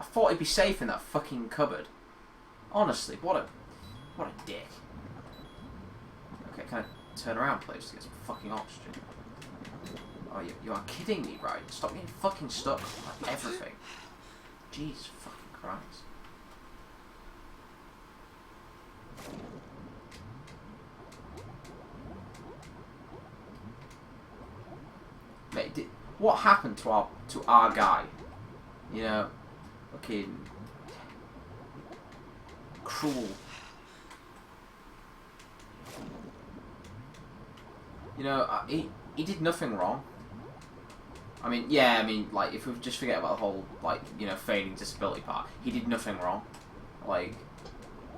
I thought he'd be safe in that fucking cupboard. Honestly, what a dick. Okay, can I turn around, please, to get some fucking oxygen? Oh, you are kidding me, right? Stop getting fucking stuck on everything. Jesus fucking Christ. Mate, what happened to our guy? You know, fucking cruel. You know, he did nothing wrong. I mean, yeah, I mean, like, if we just forget about the whole, like, you know, feigning disability part, he did nothing wrong. Like,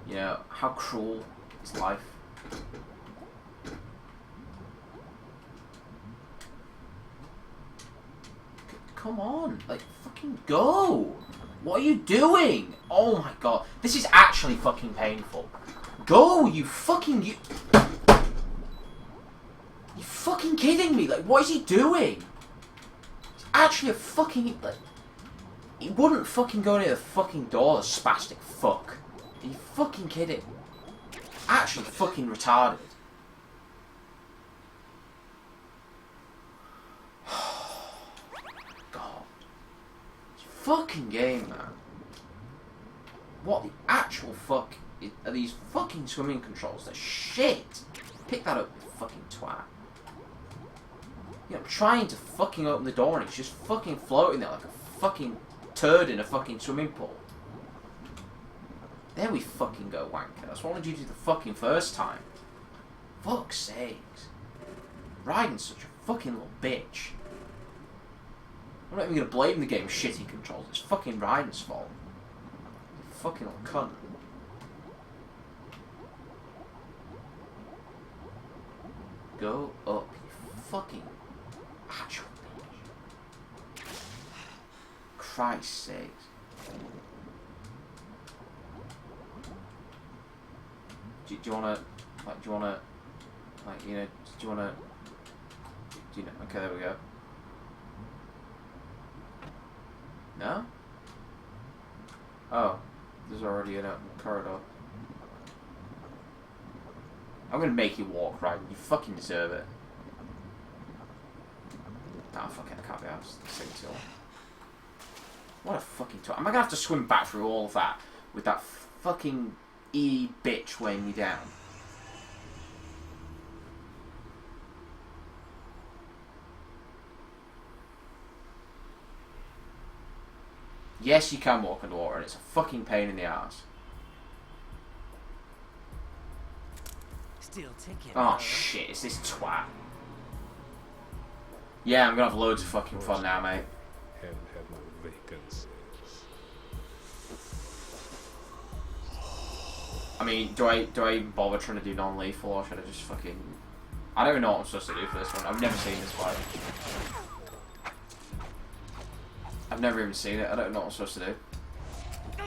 you know, how cruel is life? Come on, like, fucking go! What are you doing? Oh my god, this is actually fucking painful. Go, you fucking... You fucking kidding me? Like, what is he doing? It's actually a fucking... Like, he wouldn't fucking go near the fucking door, the spastic fuck. Are you fucking kidding? Actually fucking retarded. God. It's fucking game, man. What the actual fuck are these fucking swimming controls? They're shit. Pick that up, you fucking twat. You know, I'm trying to fucking open the door and it's just fucking floating there like a fucking turd in a fucking swimming pool. There we fucking go, wanker. That's what I wanted you to do the fucking first time. Fuck's sakes. Raiden's such a fucking little bitch. I'm not even gonna blame the game's shitty controls. It's fucking Raiden's fault. You fucking little cunt. Go up, you fucking actual bitch. Christ's sakes. Do you wanna, like, you know, okay, there we go. No? Oh, there's already an open corridor. I'm gonna make you walk, right? You fucking deserve it. Nah, fucking, I can't be arsed. This thing too long. What a fucking twat. Am I gonna have to swim back through all of that with that fucking bitch weighing me down? Yes, you can walk underwater, and it's a fucking pain in the ass. Still ticking. Oh shit, it's this twat. Yeah, I'm gonna have loads of fucking fun now, mate. Hell have no vacancies. I mean, do I even bother trying to do non-lethal, or should I just fucking... I don't even know what I'm supposed to do for this one. I've never seen this fight. I've never even seen it. I don't know what I'm supposed to do. I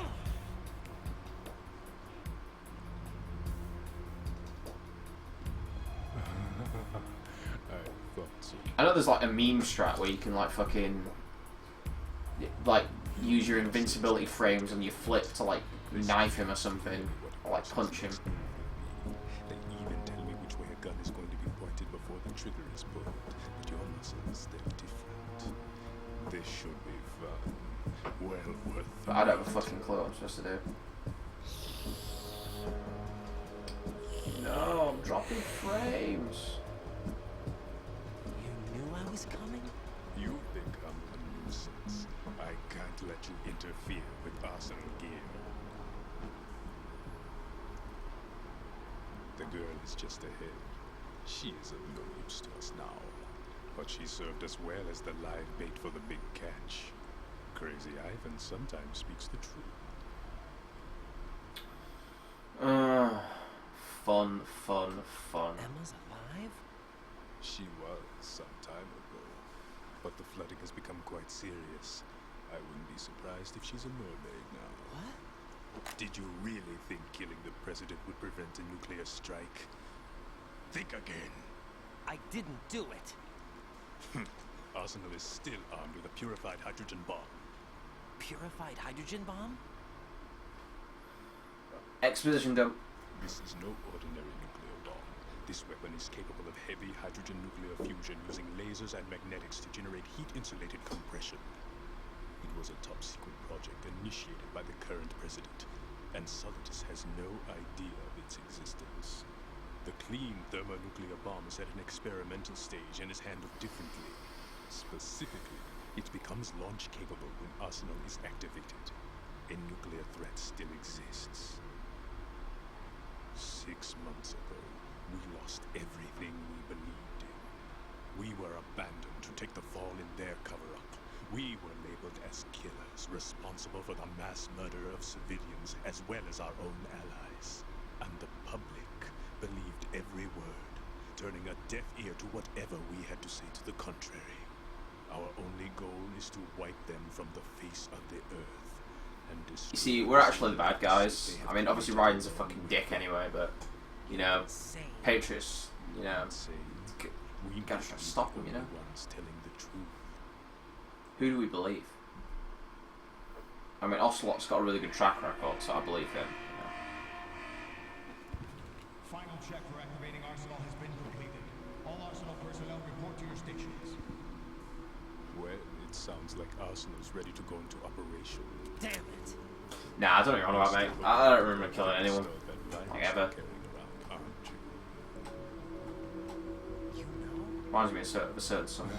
thought so. I know there's like a meme strat where you can like fucking... like, use your invincibility frames and you flip to like knife him or something. Or like punch him. They even tell me which way a gun is going to be pointed before the trigger is pulled. But your muscles, they're different. This should be fun. Well worth the But I don't have a wait. fucking clue what I'm supposed to do. No, I'm dropping frames. You knew I was coming? You think I'm a nuisance. I can't let you interfere with Arsenal gear. The girl is just ahead. She is of no use to us now. But she served us well as the live bait for the big catch. Crazy Ivan sometimes speaks the truth. Fun. Emma's alive? She was some time ago, but the flooding has become quite serious. I wouldn't be surprised if she's a mermaid now. What? Did you really think killing the president would prevent a nuclear strike? Think again. I didn't do it. Arsenal is still armed with a purified hydrogen bomb. Purified hydrogen bomb? Exposition dump. This is no ordinary nuclear bomb. This weapon is capable of heavy hydrogen nuclear fusion using lasers and magnetics to generate heat-insulated compression. It was a top-secret project initiated by the current president, and Solidus has no idea of its existence. The clean thermonuclear bomb is at an experimental stage and is handled differently. Specifically, it becomes launch-capable when Arsenal is activated. A nuclear threat still exists. 6 months ago, we lost everything we believed in. We were abandoned to take the fall in their cover-up. We were labeled as killers, responsible for the mass murder of civilians as well as our own allies. And the public believed every word, turning a deaf ear to whatever we had to say to the contrary. Our only goal is to wipe them from the face of the earth. You see, we're actually the bad guys. I mean, obviously Ryan's a fucking dick anyway, but, you know, Patriots, you know, you gotta try to stop him, you know? Who do we believe? I mean, Ocelot's got a really good track record, so I believe him. You know? Final check for activating Arsenal has been completed. All Arsenal personnel report to your stations. Well, it sounds like Arsenal's ready to go into operation. Damn it! Nah, I don't know what you're on about, mate. I don't remember killing anyone. Like, ever. You know? Reminds me of a certain someone.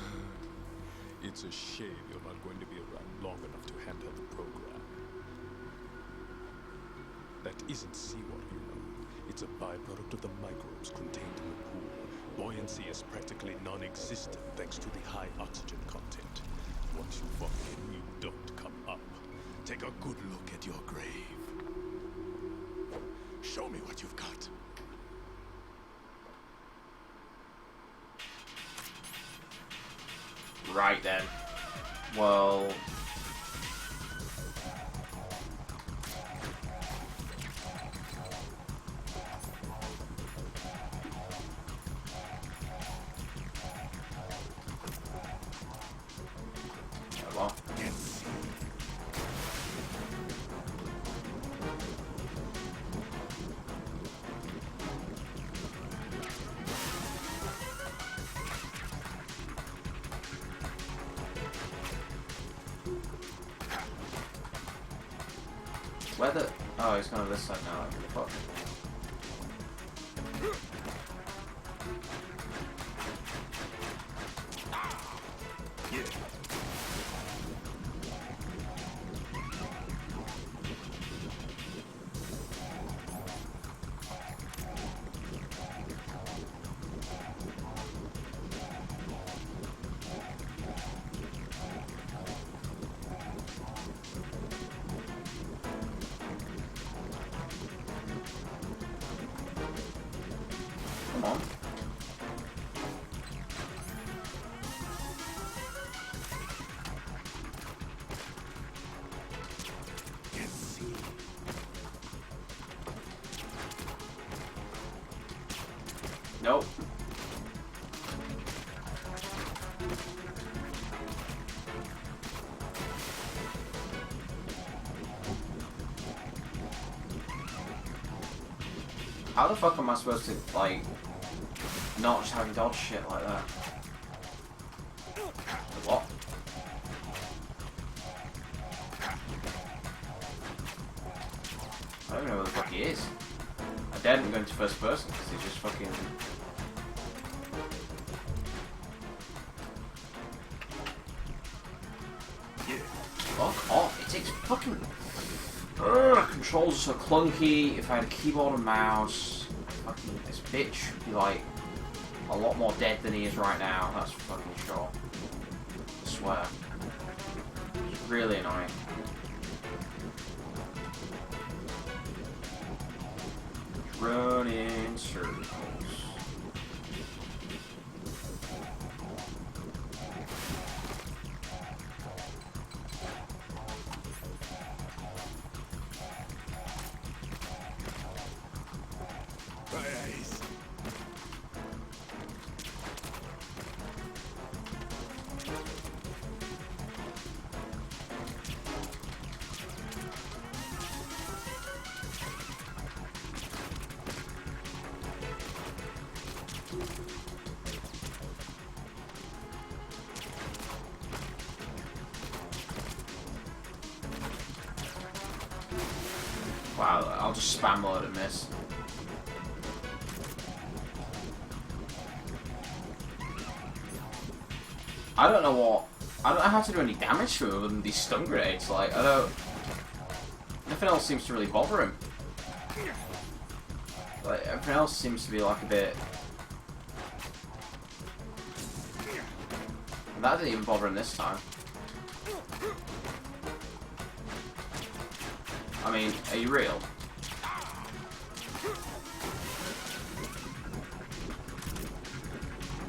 It's a shame you're not going to be around long enough to handle the program. That isn't seawater, you know. It's a byproduct of the microbes contained in the pool. Buoyancy is practically non-existent thanks to the high oxygen content. Once you fall in, you don't come up. Take a good look at your grave. Show me what you've got. Right then. Well... well. Where the... Oh, he's going to this side now. Like, fuck. Come on. Nope. How the fuck am I supposed to, like, not just having dodge shit like that? What? I don't even know where the fuck he is. I daren't go into first person because he's just fucking... Fuck off, it takes fucking... controls are so clunky. If I had a keyboard and mouse, fucking this bitch would be like a lot more dead than he is right now, that's for fucking sure. I swear. It's really annoying. run in circles. Wow, I'll just spam load and miss. I don't know how to do any damage to him other than these stun grenades. Like, nothing else seems to really bother him. Like, everything else seems to be like a bit... And that didn't even bother him this time. I mean, are you real?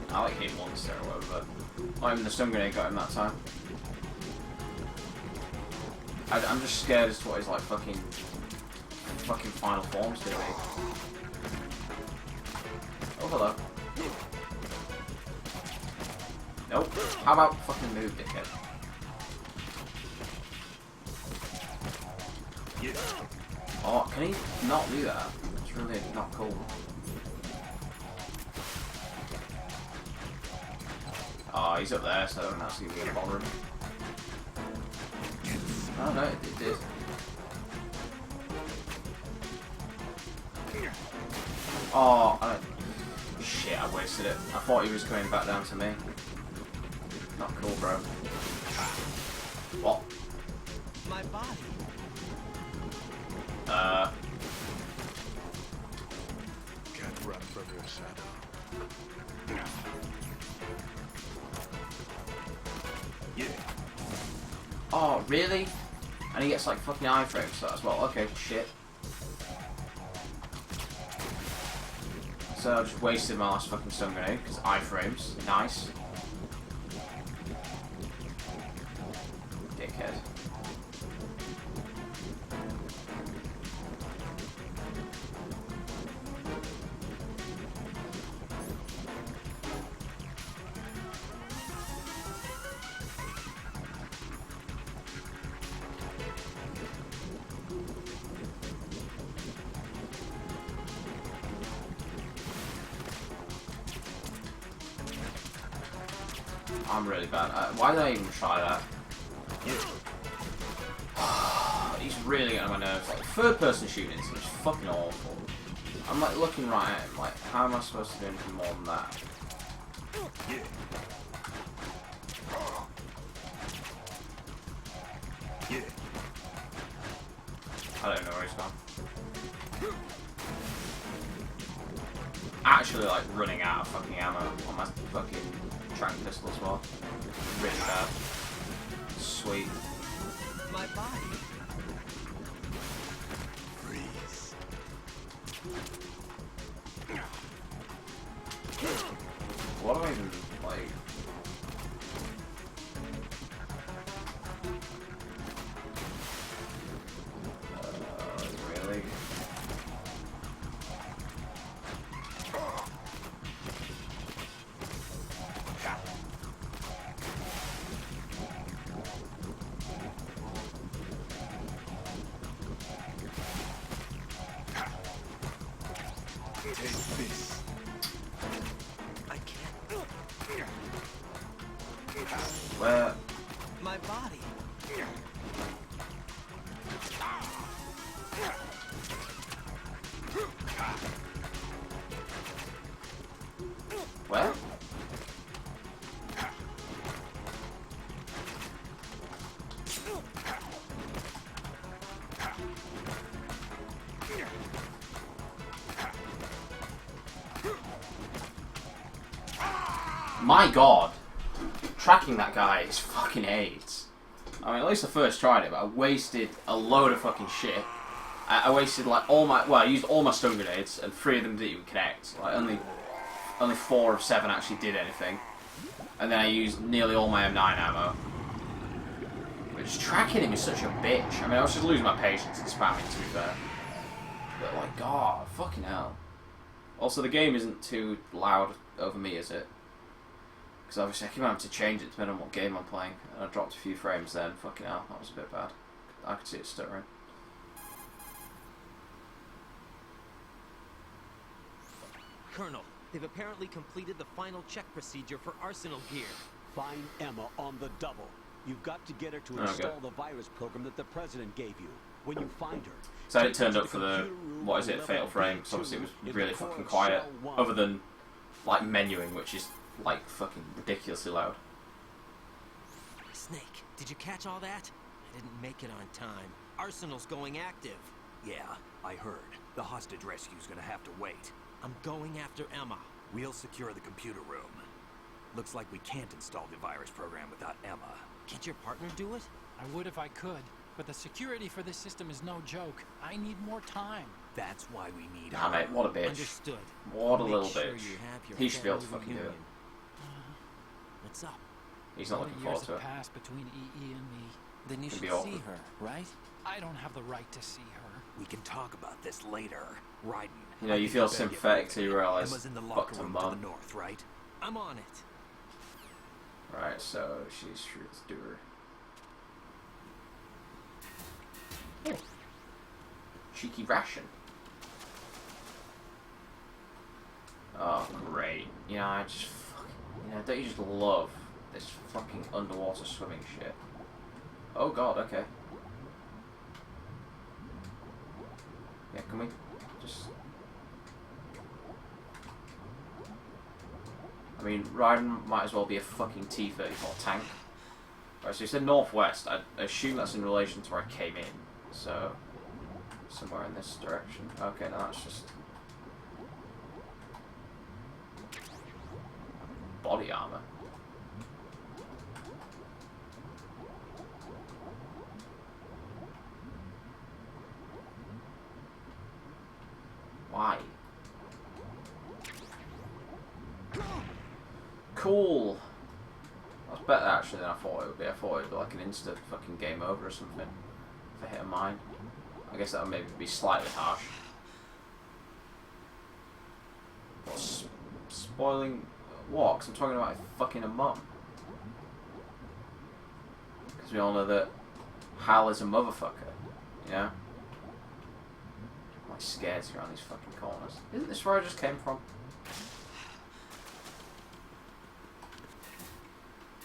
I like hit once there or whatever, but not even the stun grenade got him that time. I'm just scared as to what his like fucking final form's gonna be. Oh hello. Nope. How about fucking move, dickhead? Oh, can he not do that? It's really not cool. Oh, he's up there, so I don't actually going to bother him. Oh no, it did. Oh, shit, I wasted it. I thought he was coming back down to me. Not cool, bro. What? My body. Can't run from your shadow. Yeah. Oh, really? And he gets like fucking iframes for that as well. Okay, shit. So I just wasted my last fucking stun grenade because iframes. Nice. Dickhead. I'm really bad. Why did I even try that? He's really getting on my nerves. Like, third-person shooting seems fucking awful. I'm like looking right at him. Like, how am I supposed to do anything more than that? I don't know where he's gone. Actually, like running out of fucking ammo on my fucking trank pistol as well. Really bad. Sweet. My body. Freeze. What do I even like? Really? Take this. I can't. Where? My body. Where? My god. Tracking that guy is fucking AIDS. I mean, at least I first tried it, but I wasted a load of fucking shit. I wasted like all my, well, I used all my stun grenades and 3 of them didn't even connect. Like only 4 of 7 actually did anything. And then I used nearly all my M9 ammo. Which tracking him is such a bitch. I mean, I was just losing my patience and spamming, to be fair. But like, God, fucking hell. Also, the game isn't too loud over me, is it? Because obviously I keep having to change it depending on what game I'm playing. And I dropped a few frames then. Fucking hell, that was a bit bad. I could see it stuttering. Colonel, they've apparently completed the final check procedure for arsenal gear. Find Emma on the double. You've got to get her to Okay. install the virus program that the president gave you. When you find her, So it take her turned to up for the, computer room what is on it, level Fatal Frame, B2 so obviously it was in the really core fucking of quiet, Shell 1. other than, like, menuing, which is, like, fucking ridiculously loud. Snake, did you catch all that? I didn't make it on time. Arsenal's going active. Yeah, I heard. The hostage rescue's gonna have to wait. I'm going after Emma. We'll secure the computer room. Looks like we can't install the virus program without Emma. Can't your partner do it? I would if I could, but the security for this system is no joke. I need more time. That's why we need Ah, her. mate, what a bitch. Understood. What a Make little sure bitch. you have your He should be able to family fucking do it. reunion. What's up? He's not All the looking years forward to have it. passed between EE and me. Then you It'd should be see awkward. her, right? I don't have the right to see her. We can talk about this later. Raiden. You know, I you think feel better get sympathetic moving. till you realise, Emma's in the fuck locker her room to the mum. north, right? I'm on it. Right, so she's Truth Doer. Oh. Cheeky ration. Oh, great. You know, I just fucking... You know, don't you just love this fucking underwater swimming shit? Oh god, okay. Yeah, can we just... I mean, Raiden might as well be a fucking T-34 tank. Right, so you said northwest. I assume that's in relation to where I came in. So, somewhere in this direction. Okay, now that's just... body armor. Why? Cool. That was better actually than I thought it would be. I thought it would be like an instant fucking game over or something. If I hit a mine. I guess that would maybe be slightly harsh. What's spoiling what? 'Cause I'm talking about fucking a mum. Because we all know that Hal is a motherfucker. Yeah? I'm like scared to go around these fucking corners. Isn't this where I just came from?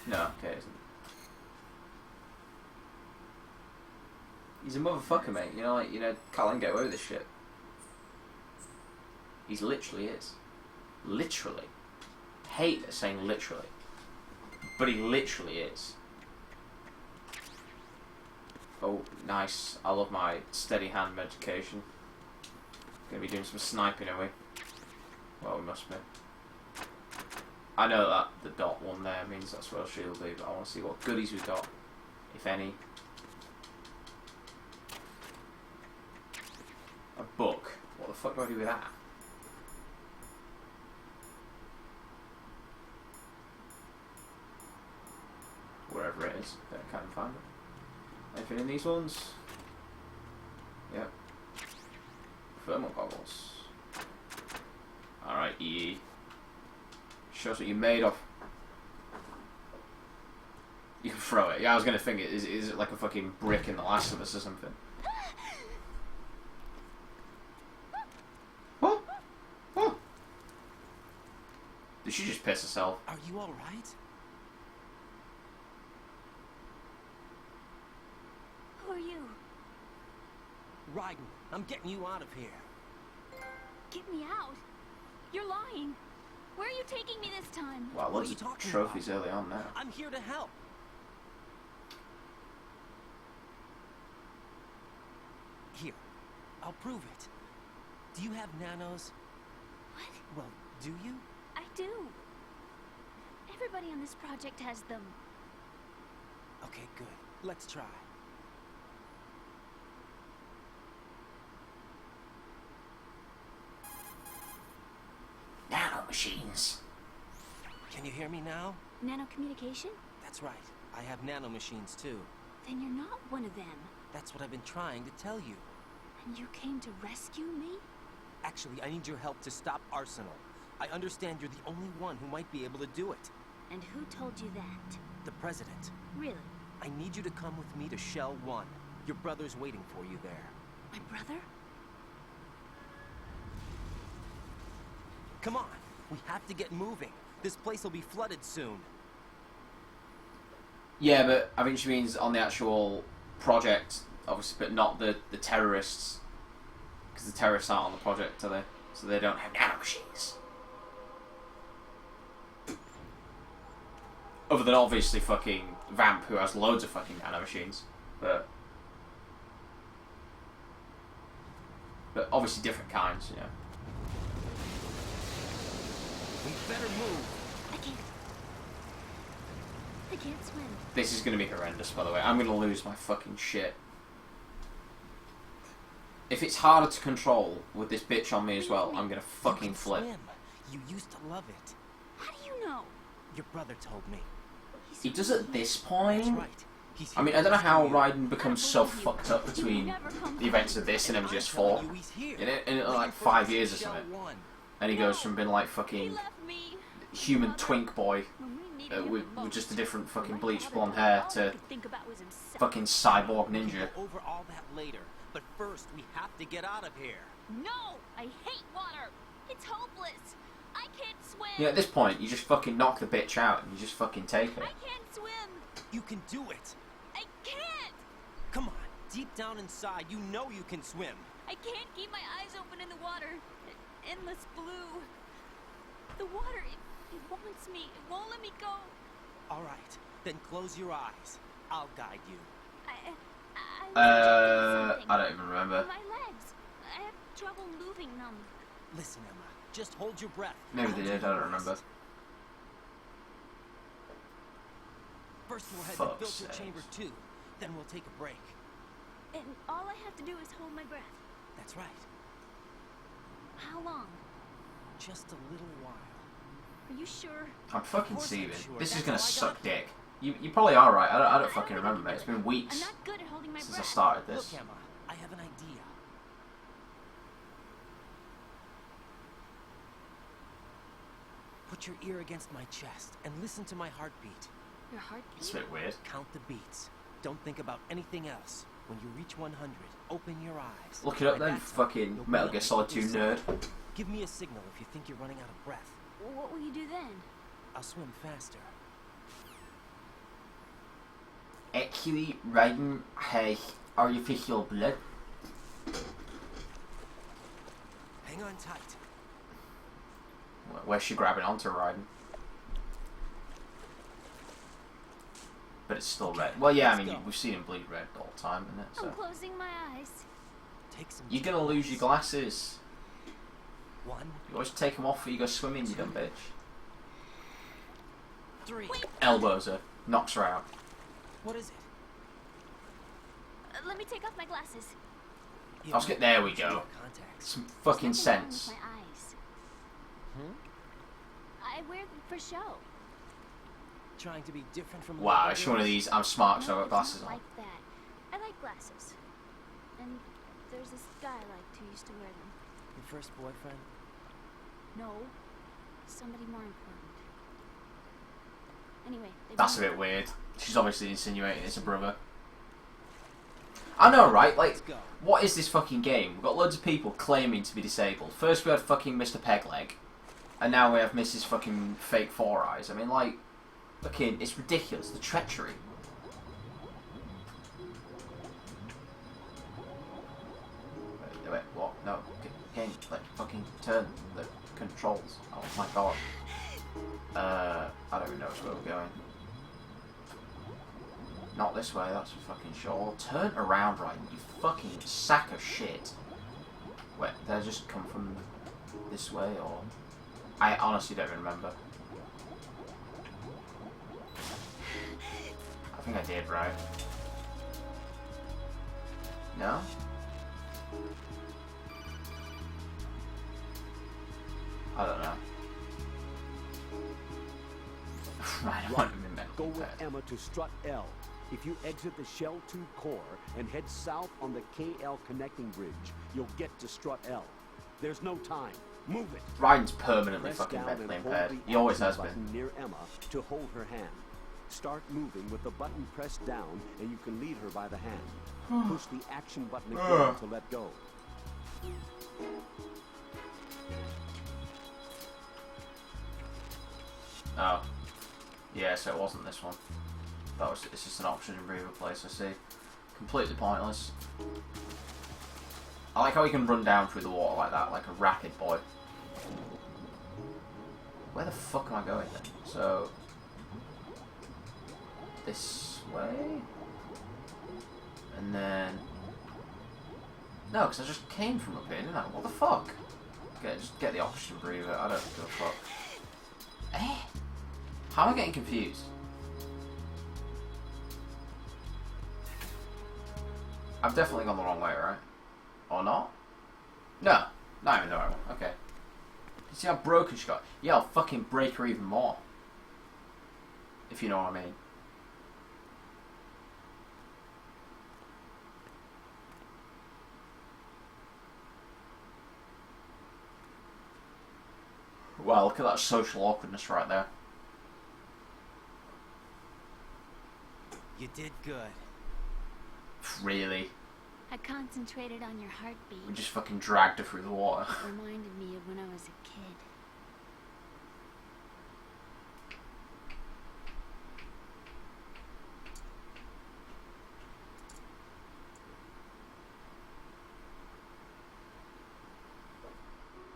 No, okay, it isn't. He's a motherfucker, mate. You know, like, can't let him get away with this shit. He's literally is. Literally. Hate saying literally. But he literally is. Oh, nice. I love my steady hand medication. Gonna be doing some sniping, are we? Well, we must be. I know that the dot one there means that's where she'll be, but I want to see what goodies we've got, if any. A book. What the fuck do I do with that? Wherever it is, I can't find it. Anything in these ones? Yep. Thermal goggles. Alright, EE. Shows what you're made of. You can throw it. Yeah, I was gonna think, is it like a fucking brick in The Last of Us or something? What? What? Did she just piss herself? Are you all right? Who are you? Raiden, I'm getting you out of here. Get me out. You're lying. Where are you taking me this time? Wow, What loads are you of talking trophies about? early on now. I'm here to help. Here, I'll prove it. Do you have nanos? What? Well, do you? I do. Everybody on this project has them. Okay, good. Let's try. nanomachines. Can you hear me now? Nanocommunication? That's right. I have nanomachines too. Then you're not one of them. That's what I've been trying to tell you. And you came to rescue me? Actually, I need your help to stop Arsenal. I understand you're the only one who might be able to do it. And who told you that? The President. Really? I need you to come with me to Shell 1. Your brother's waiting for you there. My brother? Come on! We have to get moving. This place will be flooded soon. Yeah, but I think she means on the actual project, obviously, but not the terrorists. Because the terrorists aren't on the project, are they? So they don't have nanomachines. Other than obviously fucking Vamp, who has loads of fucking nanomachines. But obviously different kinds, you know. We better move. I can't swim. This is going to be horrendous, by the way. I'm going to lose my fucking shit. If it's harder to control with this bitch on me as well, I'm going to fucking flip. Swim. You used to love it. How do you know? Your brother told me. He does at this point. That's right. He's I mean, I don't know how Raiden becomes so fucked up between the events of this and MGS4. In like 5 years or something. And he goes from being like fucking human twink boy with just a different fucking bleached blonde hair to fucking cyborg ninja. Over all that later, but first we have to get out of here. No! I hate water! It's hopeless! I can't swim! Yeah, at this point, you just fucking knock the bitch out and you just fucking take her. I can't swim! You can do it! I can't! Come on, deep down inside, you know you can swim. I can't keep my eyes open in the water. Endless blue. The water, it wants me. It won't let me go. All right, then close your eyes. I'll guide you. I don't even remember. My legs. I have trouble moving them. Listen, Emma, just hold your breath. Maybe they did, I don't remember. First we'll head Fuck's to filter sakes. chamber 2, then we'll take a break. And all I have to do is hold my breath. That's right. How long? Just a little while. Are you sure? I'm fucking Of course I'm seething. sure. This is That's gonna all I suck got. dick. You probably are right. I don't I fucking don't remember, know mate. It's been weeks I'm not good at holding my since I breath. started this. Look, Emma, I have an idea. Put your ear against my chest and listen to my heartbeat. Your heartbeat? It's a bit weird. Count the beats. Don't think about anything else. When you reach 100, open your eyes. Look it up By then, that time, fucking you'll be Metal able Gear to Solid get 2 yourself. nerd. Give me a signal if you think you're running out of breath. What will you do then? I'll swim faster. Actually, Raiden has artificial blood. Hang on tight. Where's she grabbing onto Raiden? But it's still red. Well, yeah, I mean, we've seen him bleed red all the time, isn't it? I'm So. closing my eyes. Take some. You're gonna lose your glasses. 1, You always take them off when you go swimming, you dumb bitch. 3. Wait, Elbows her, knocks her out. What is it? let me take off my glasses. You There we don't go. wear contacts. Some fucking There's nothing wrong sense. with my eyes. Hmm? I wear them for show. Trying to be different from. Wow, other it's one of girls? these. I'm smart, so I've No, got it's glasses not on. like that. I like glasses. And there's this guy I liked who used to wear them. Your first boyfriend? No, somebody more important. Anyway, they That's a broke bit up. weird. She's obviously insinuating it's a brother. I know, right? Like, Let's go. what is this fucking game? We've got loads of people claiming to be disabled. First we had fucking Mr. Pegleg, and now we have Mrs. fucking Fake Four Eyes. I mean, like, fucking, it's ridiculous. The treachery. Wait, what? No, game, like, fucking turn the controls. Oh my god. I don't even know where we're going. Not this way, that's for fucking sure. Turn around, right, you fucking sack of shit. Wait, did I just come from this way, or... I honestly don't remember. I think I did, right? No? I don't know. Right, I Right. want him in Go medically with impaired. Emma to Strut L. If you exit the Shell 2 core and head south on the KL connecting bridge, you'll get to Strut L. There's no time. Move it. Ryan's permanently Press fucking down medically and hold impaired. the He always action has button been. near Emma to hold her hand. Start moving with the button pressed down, and you can lead her by the hand. Push the action button again to let go. Oh. Yeah, so it wasn't this one. It's just an option in Reaver Place, I see. Completely pointless. I like how he can run down through the water like that, like a rapid boy. Where the fuck am I going then? So... this way? And then... no, because I just came from up here, didn't I? What the fuck? Okay, just get the oxygen breather, I don't give a fuck. Eh? How am I getting confused? I've definitely gone the wrong way, right? Or not? No, not even the right one. Okay. You see how broken she got? Yeah, I'll fucking break her even more. If you know what I mean. Wow, look at that social awkwardness right there. You did good. Really? I concentrated on your heartbeat. We just fucking dragged her through the water. It reminded me of when I was a kid.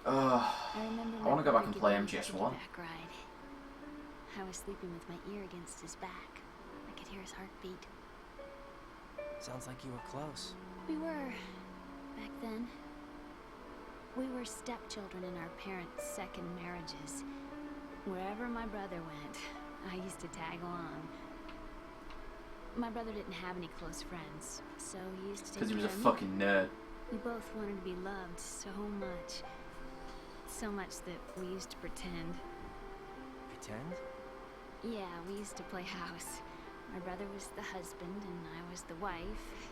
I want to go back and play MGS1. Back ride. I was sleeping with my ear against his back. I could hear his heartbeat. Sounds like you were close. We were, back then. We were stepchildren in our parents' second marriages. Wherever my brother went, I used to tag along. My brother didn't have any close friends, so he used to take Because he was a care of me. fucking nerd. We both wanted to be loved so much. So much that we used to pretend. Pretend? Yeah, we used to play house. My brother was the husband and I was the wife.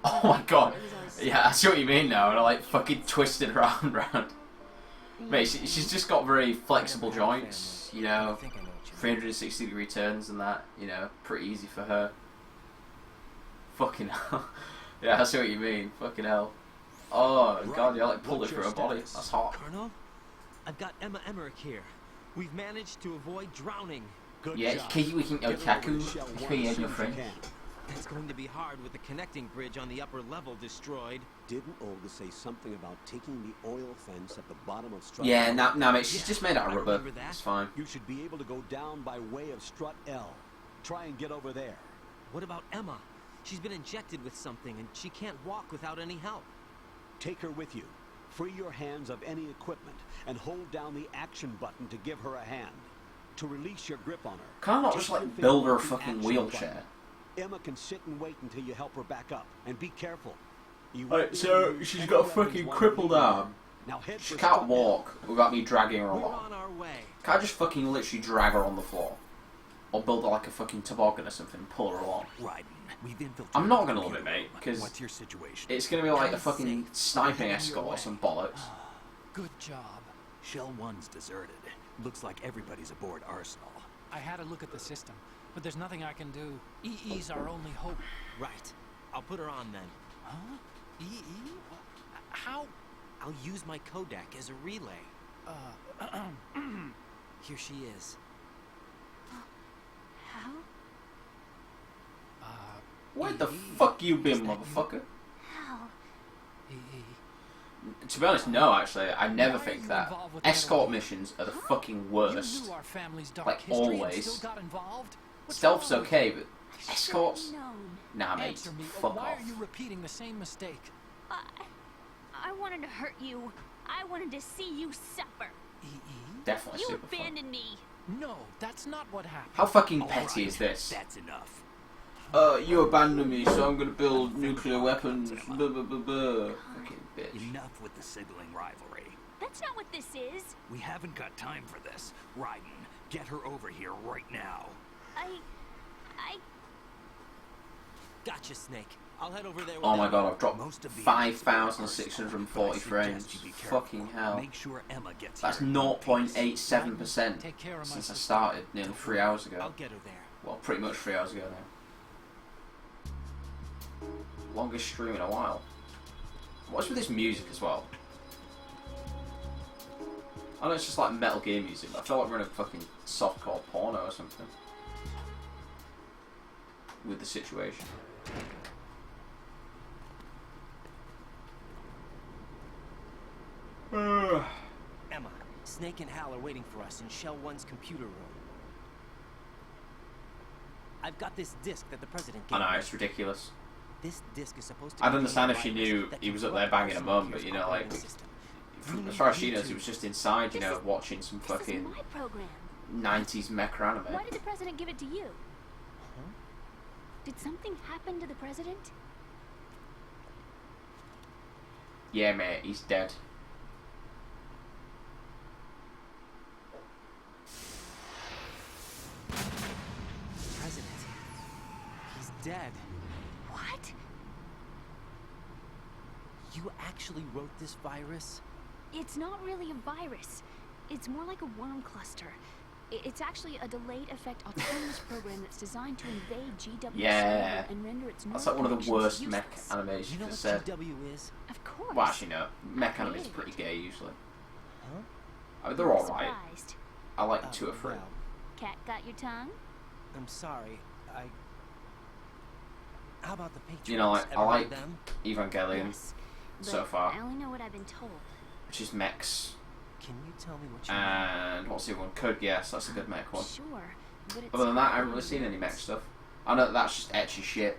Oh my god. It was always Yeah, I see what you mean now. And I like fucking twisted her arm round. Mate, she's just got very flexible joints, you know, 360-degree turns and that, you know, pretty easy for her. Fucking hell. Yeah, I see what you mean. Fucking hell. Oh god, you like pulled it through her body. That's hot. Colonel, I've got Emma Emmerich here. We've managed to avoid drowning. Good Yeah, job. we can Get Kaku, over to Shell you 1 can as your soon as you friend. can. It's going to be hard with the connecting bridge on the upper level destroyed. Didn't Olga say something about taking the oil fence at the bottom of Strut Yeah, L? nah, mate, she's just made out of I rubber. remember that. It's fine. You should be able to go down by way of Strut L. Try and get over there. What about Emma? She's been injected with something and she can't walk without any help. Take her with you. Free your hands of any equipment and hold down the action button to give her a hand. To release your grip on her. Can I not take just your like finger build her a with the fucking action wheelchair? button. Emma can sit and wait until you help her back up. And be careful. You Right, so she's got a fucking crippled arm. Now head She for can't Strut walk without me dragging her We're along. on our way. Can I just fucking literally drag her on the floor? Or build her like a fucking toboggan or something and pull her along? Right. We've infiltrated. I'm not the gonna love it, computer mate, room. 'cause What's your situation? It's gonna be like a God's fucking sake. sniping Get out of your escort or way. some bollocks. Good job. Shell 1's deserted. Looks like everybody's aboard Arsenal. I had a look at the system, but there's nothing I can do. EE's our only hope. Right. I'll put her on then. Huh? EE? How? I'll use my Kodak as a relay. Here she is. How? Where the fuck you been, motherfucker? How? EE. To be honest, no, actually, I never Why are think you that. involved with Escort that? missions are the fucking You worst. knew our family's dark Like, history and always. still got involved? What's Stealth's wrong with okay, you? but I should've escorts? known. Nah, mate, Answer me. fuck Why off. are you repeating the same mistake? I wanted to hurt you. I wanted to see you suffer. EE? Definitely You super fun. abandoned me. No, that's not what happened. How fucking All petty right, is this? That's enough. You abandoned me, so I'm gonna build nuclear weapons. Blah, blah, blah, blah. Fucking bitch. Enough with the sibling rivalry. That's not what this is. We haven't got time for this. Raiden, Get her over here right now. I... Gotcha, Snake. I'll head over there. Oh my god, I've dropped Most of the 5,640 frames. Suggest you be careful. Fucking hell. Make sure Emma gets That's here in one piece. 0.87% Take care of my since I sister. started nearly 3 hours I'll ago. get her there. Well, pretty much 3 hours ago now. Longest stream in a while. What's with this music as well? I know it's just like Metal Gear music, but I feel like we're in a fucking softcore porno or something. With the situation. Emma, Snake and Hal are waiting for us in Shell 1's computer room. I've got this disc that the president gave I know, me. it's ridiculous. This disc is supposed to I'd contain understand a if she virus knew that he can was up there corrupt banging a Arsenal mum, but Gear's you know, like, operating system. as far as she knows, he was just inside, you know, watching some This is fucking my program. 90s mecha anime. Why did the president give it to you? Did something happen to the president? Yeah, mate, he's dead. President. He's dead. What? You actually wrote this virus? It's not really a virus. It's more like a worm cluster. It's actually a delayed effect autonomous program that's designed to invade GW Yeah. and render its That's like one of the connections worst mech useless. animes You know you've what said. GW is? Of course. Well, actually, no. Mech I animes are hated pretty it. gay usually. Huh? I mean, they're I'm alright. surprised. I like 2 or 3. Well, Cat got your tongue? I'm sorry. How about the Patriots? You know, like, I Ever heard like of them? Evangelion, Yes. so But far. I only know what I've been told. which is mechs. Can you tell me what you And what's the other one? Code Geass, that's a good mech one. Sure, but it's Other than that, I haven't really seen any mech stuff. I know that's just etchy shit.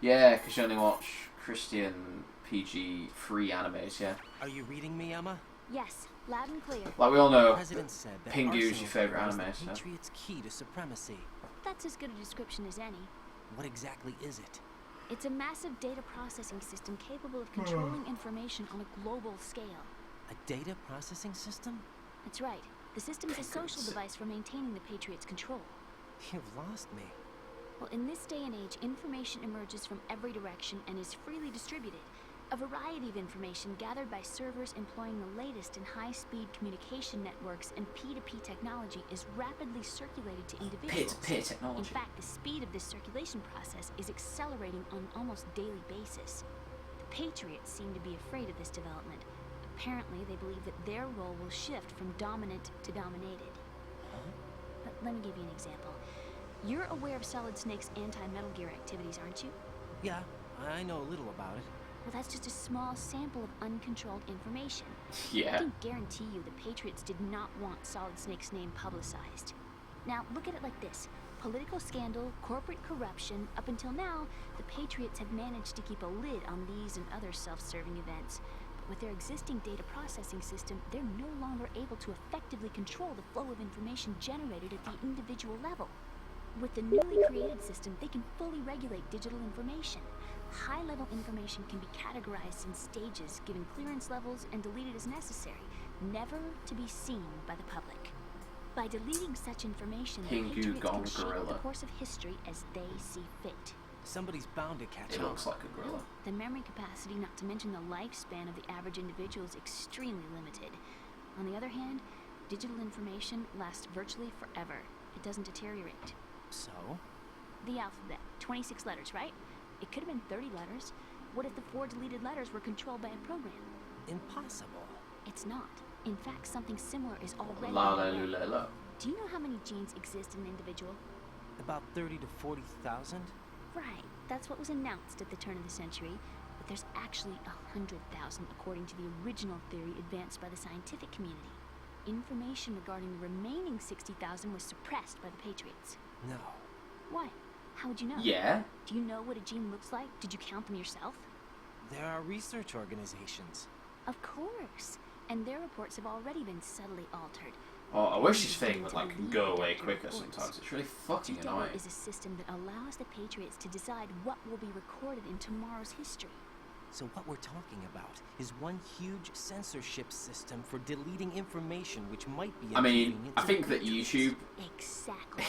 Yeah, because you only watch Christian PG-free animes, yeah. Are you reading me, Emma? Yes, loud and clear. Like we all The know, president said that Pingu's Arsenal your favourite Gear is anime, the so... Patriots' key to supremacy. That's as good a description as any. What exactly is it? It's a massive data processing system capable of controlling information on a global scale. A data processing system? That's right. The system is a social device for maintaining the Patriots' control. You've lost me. Well, in this day and age, information emerges from every direction and is freely distributed. A variety of information gathered by servers employing the latest in high-speed communication networks and P2P technology is rapidly circulated to individuals. Peer-to-peer technology. In fact, the speed of this circulation process is accelerating on an almost daily basis. The Patriots seem to be afraid of this development. Apparently, they believe that their role will shift from dominant to dominated. But let me give you an example. You're aware of Solid Snake's anti-Metal Gear activities, aren't you? Yeah, I know a little about it. Well, that's just a small sample of uncontrolled information. I Yeah. can guarantee you the Patriots did not want Solid Snake's name publicized. Now, look at it like this. Political scandal, corporate corruption, up until now, the Patriots have managed to keep a lid on these and other self-serving events. But with their existing data processing system, they're no longer able to effectively control the flow of information generated at the individual level. With the newly created system, they can fully regulate digital information. High-level information can be categorized in stages, given clearance levels, and deleted as necessary, never to be seen by the public. By deleting such information, the Pingu Patriots gone can shape the gorilla. course of history as they see fit. Somebody's bound to catch It on. looks like a gorilla. The memory capacity, not to mention the lifespan of the average individual, is extremely limited. On the other hand, digital information lasts virtually forever. It doesn't deteriorate. So? The alphabet, 26 letters, right? It could have been 30 letters. What if the 4 deleted letters were controlled by a program? Impossible. It's not. In fact, something similar is already La la underway. lu la la. Do you know how many genes exist in an individual? About 30 to 40,000? Right. That's what was announced at the turn of the century. But there's actually 100,000 according to the original theory advanced by the scientific community. Information regarding the remaining 60,000 was suppressed by the Patriots. No. Why? How would you know? Yeah. Do you know what a gene looks like? Did you count them yourself? There are research organizations. Of course. And their reports have already been subtly altered. Oh, I wish this thing would like go away quicker sometimes. It's really fucking GW annoying. is a system that allows the Patriots to decide what will be recorded in tomorrow's history. So what we're talking about is one huge censorship system for deleting information which might be I mean, inconvenient I to think the that Patriots. YouTube... Exactly.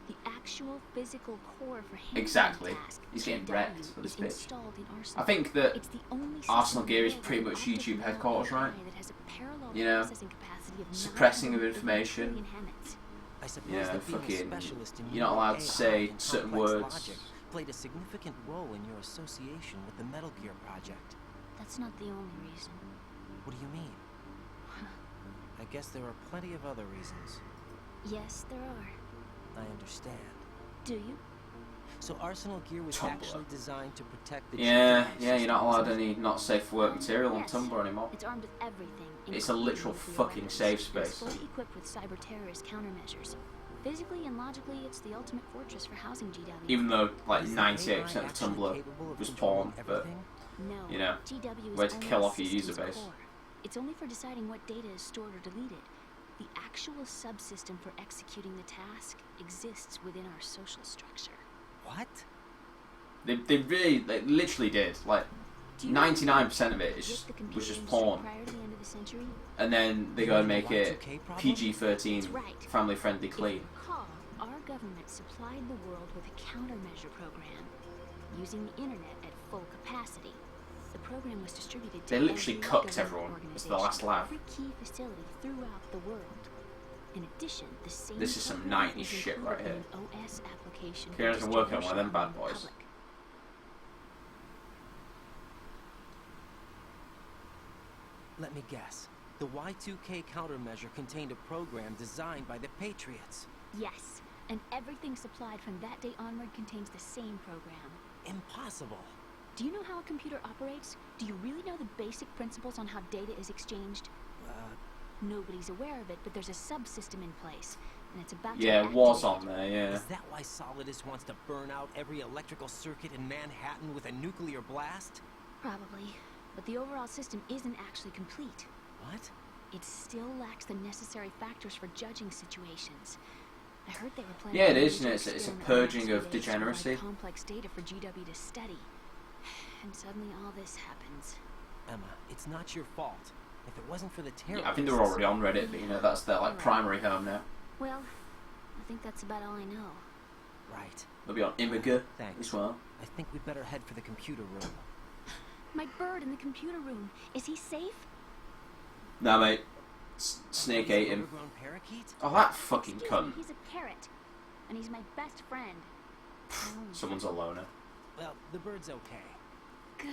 The actual physical core for handling Exactly. the task, He's getting GW, wrecked for this is bitch. installed in Arsenal. I think that It's the only Arsenal system Gear is in the pretty world much with YouTube optical headquarters, right? AI that has a parallel You know, processing capacity of suppressing of 9 information. billion Hammets. I suppose Yeah, that being a fucking... specialist in You're not allowed to AI say and certain complex words. logic played a significant role in your association with the Metal Gear project. That's not the only reason. What do you mean? I guess there are plenty of other reasons. Yes, there are. I understand. Do you? So Arsenal Gear was Tumblr. actually designed to protect the Yeah, GW yeah, you're not allowed systems. any not safe for work material on Yes. Tumblr anymore. It's armed with everything. It's a including literal nuclear fucking weapons. safe It's space. fully equipped with cyber-terrorist countermeasures. Physically and logically, it's the ultimate fortress for housing GW. Even though, like, Is the 98% AI of actually Tumblr capable of was controlling porn, but, everything? No, you know, GW is way to only kill a off your user system's base. core. It's only for deciding what data is stored or deleted. The actual subsystem for executing the task exists within our social structure. What? They really, they literally did. Like, Do you know 99% of it with is the computer was just industry porn. prior to the end of the century? And then they You go and mean make the it Y2K problem? PG-13, That's right. family-friendly, If clean. you recall, our government supplied the world with a countermeasure program, using the internet at full capacity. The program was distributed to They literally every cooked government everyone. It's the last organization, laugh. every key facility throughout the world. In addition, the same This is some program 90s is shit included right in here. an OS application for Kieran's been working on one of them distribution bad among the boys. public. Let me guess. The Y2K countermeasure contained a program designed by the Patriots. Yes, and everything supplied from that day onward contains the same program. Impossible. Do you know how a computer operates? Do you really know the basic principles on how data is exchanged? Nobody's aware of it, but there's a subsystem in place, and it's about to Yeah, be was activated. on there, yeah. Is that why Solidus wants to burn out every electrical circuit in Manhattan with a nuclear blast? Probably, but the overall system isn't actually complete. What? It still lacks the necessary factors for judging situations. I heard they were planning. Yeah, it a is, major isn't it? It's a experiment purging next of few days to provide degeneracy. complex data for GW to study, and suddenly all this happens. Emma, it's not your fault. If it wasn't for the Yeah, terrorists... I think they're already on Reddit, but you know, that's their like primary home now. Well, I think that's about all I know. Right. They'll be on Imgur Thanks. as well. I think we'd better head for the computer room. My bird in the computer room. Is he safe? Nah, mate. Snake He's an ate him. overgrown parakeet? Oh, that fucking Excuse cunt. me, he's a parrot, and he's my best friend. Someone's a loner. Well, the bird's okay. Good.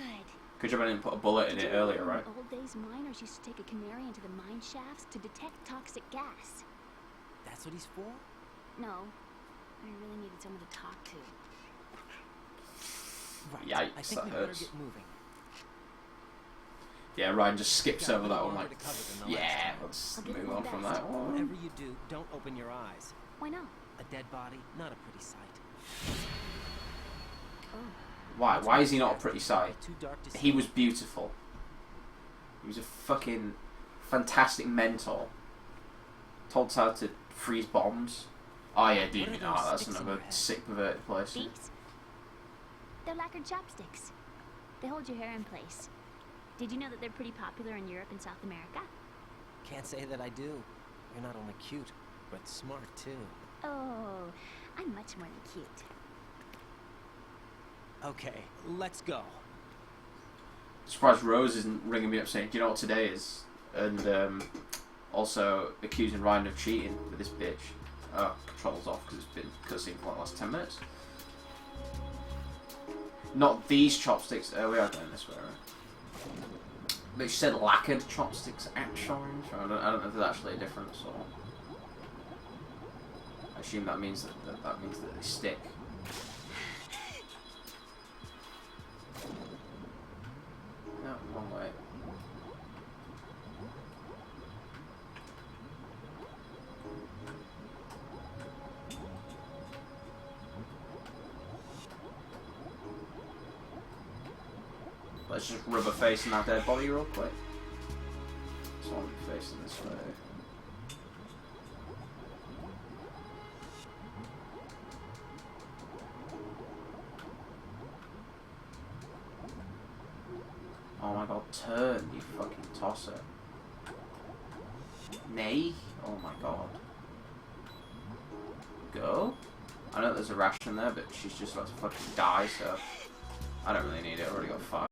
Could you have didn't put a bullet in Did it you know earlier, that right? in old days, miners used to take a canary into the mine shafts to detect toxic gas? That's what he's for? No, I really needed someone to talk to. Right. Yikes, I think that we better hurts. get moving. Yeah, Ryan just skips Got a over that little one longer like, to cover than the last yeah, time. let's I'll give it move my on from best. that one. Whatever you do, don't open your eyes. Why not? A dead body, not a pretty sight. Oh, Why? Why is he not a pretty sight? Too dark to see. He was beautiful. He was a fucking fantastic mentor. Told us how to freeze bombs. Oh yeah, dude, What are you know, those that's sticks in another your head? sick perverted place. these? They're lacquered chopsticks. They hold your hair in place. Did you know that they're pretty popular in Europe and South America? Can't say that I do. You're not only cute, but smart too. Oh, I'm much more than cute. Okay, let's go. Surprised Rose isn't ringing me up saying, do you know what today is? And also accusing Ryan of cheating with this bitch. Oh, controls off because it's been cutscene for like the last 10 minutes. Not these chopsticks. Oh, we are going this way, right? But she said lacquered chopsticks, actually. So I don't know if there's actually a difference or. I assume that means that means that they stick. No, wrong way. Let's just rub a face in that dead body real quick. So I'll be facing this way. Oh my god, turn, you fucking tosser. Nay? Oh my god. Go? I know there's a ration there, but she's just about to fucking die, so I don't really need it. I already got 5.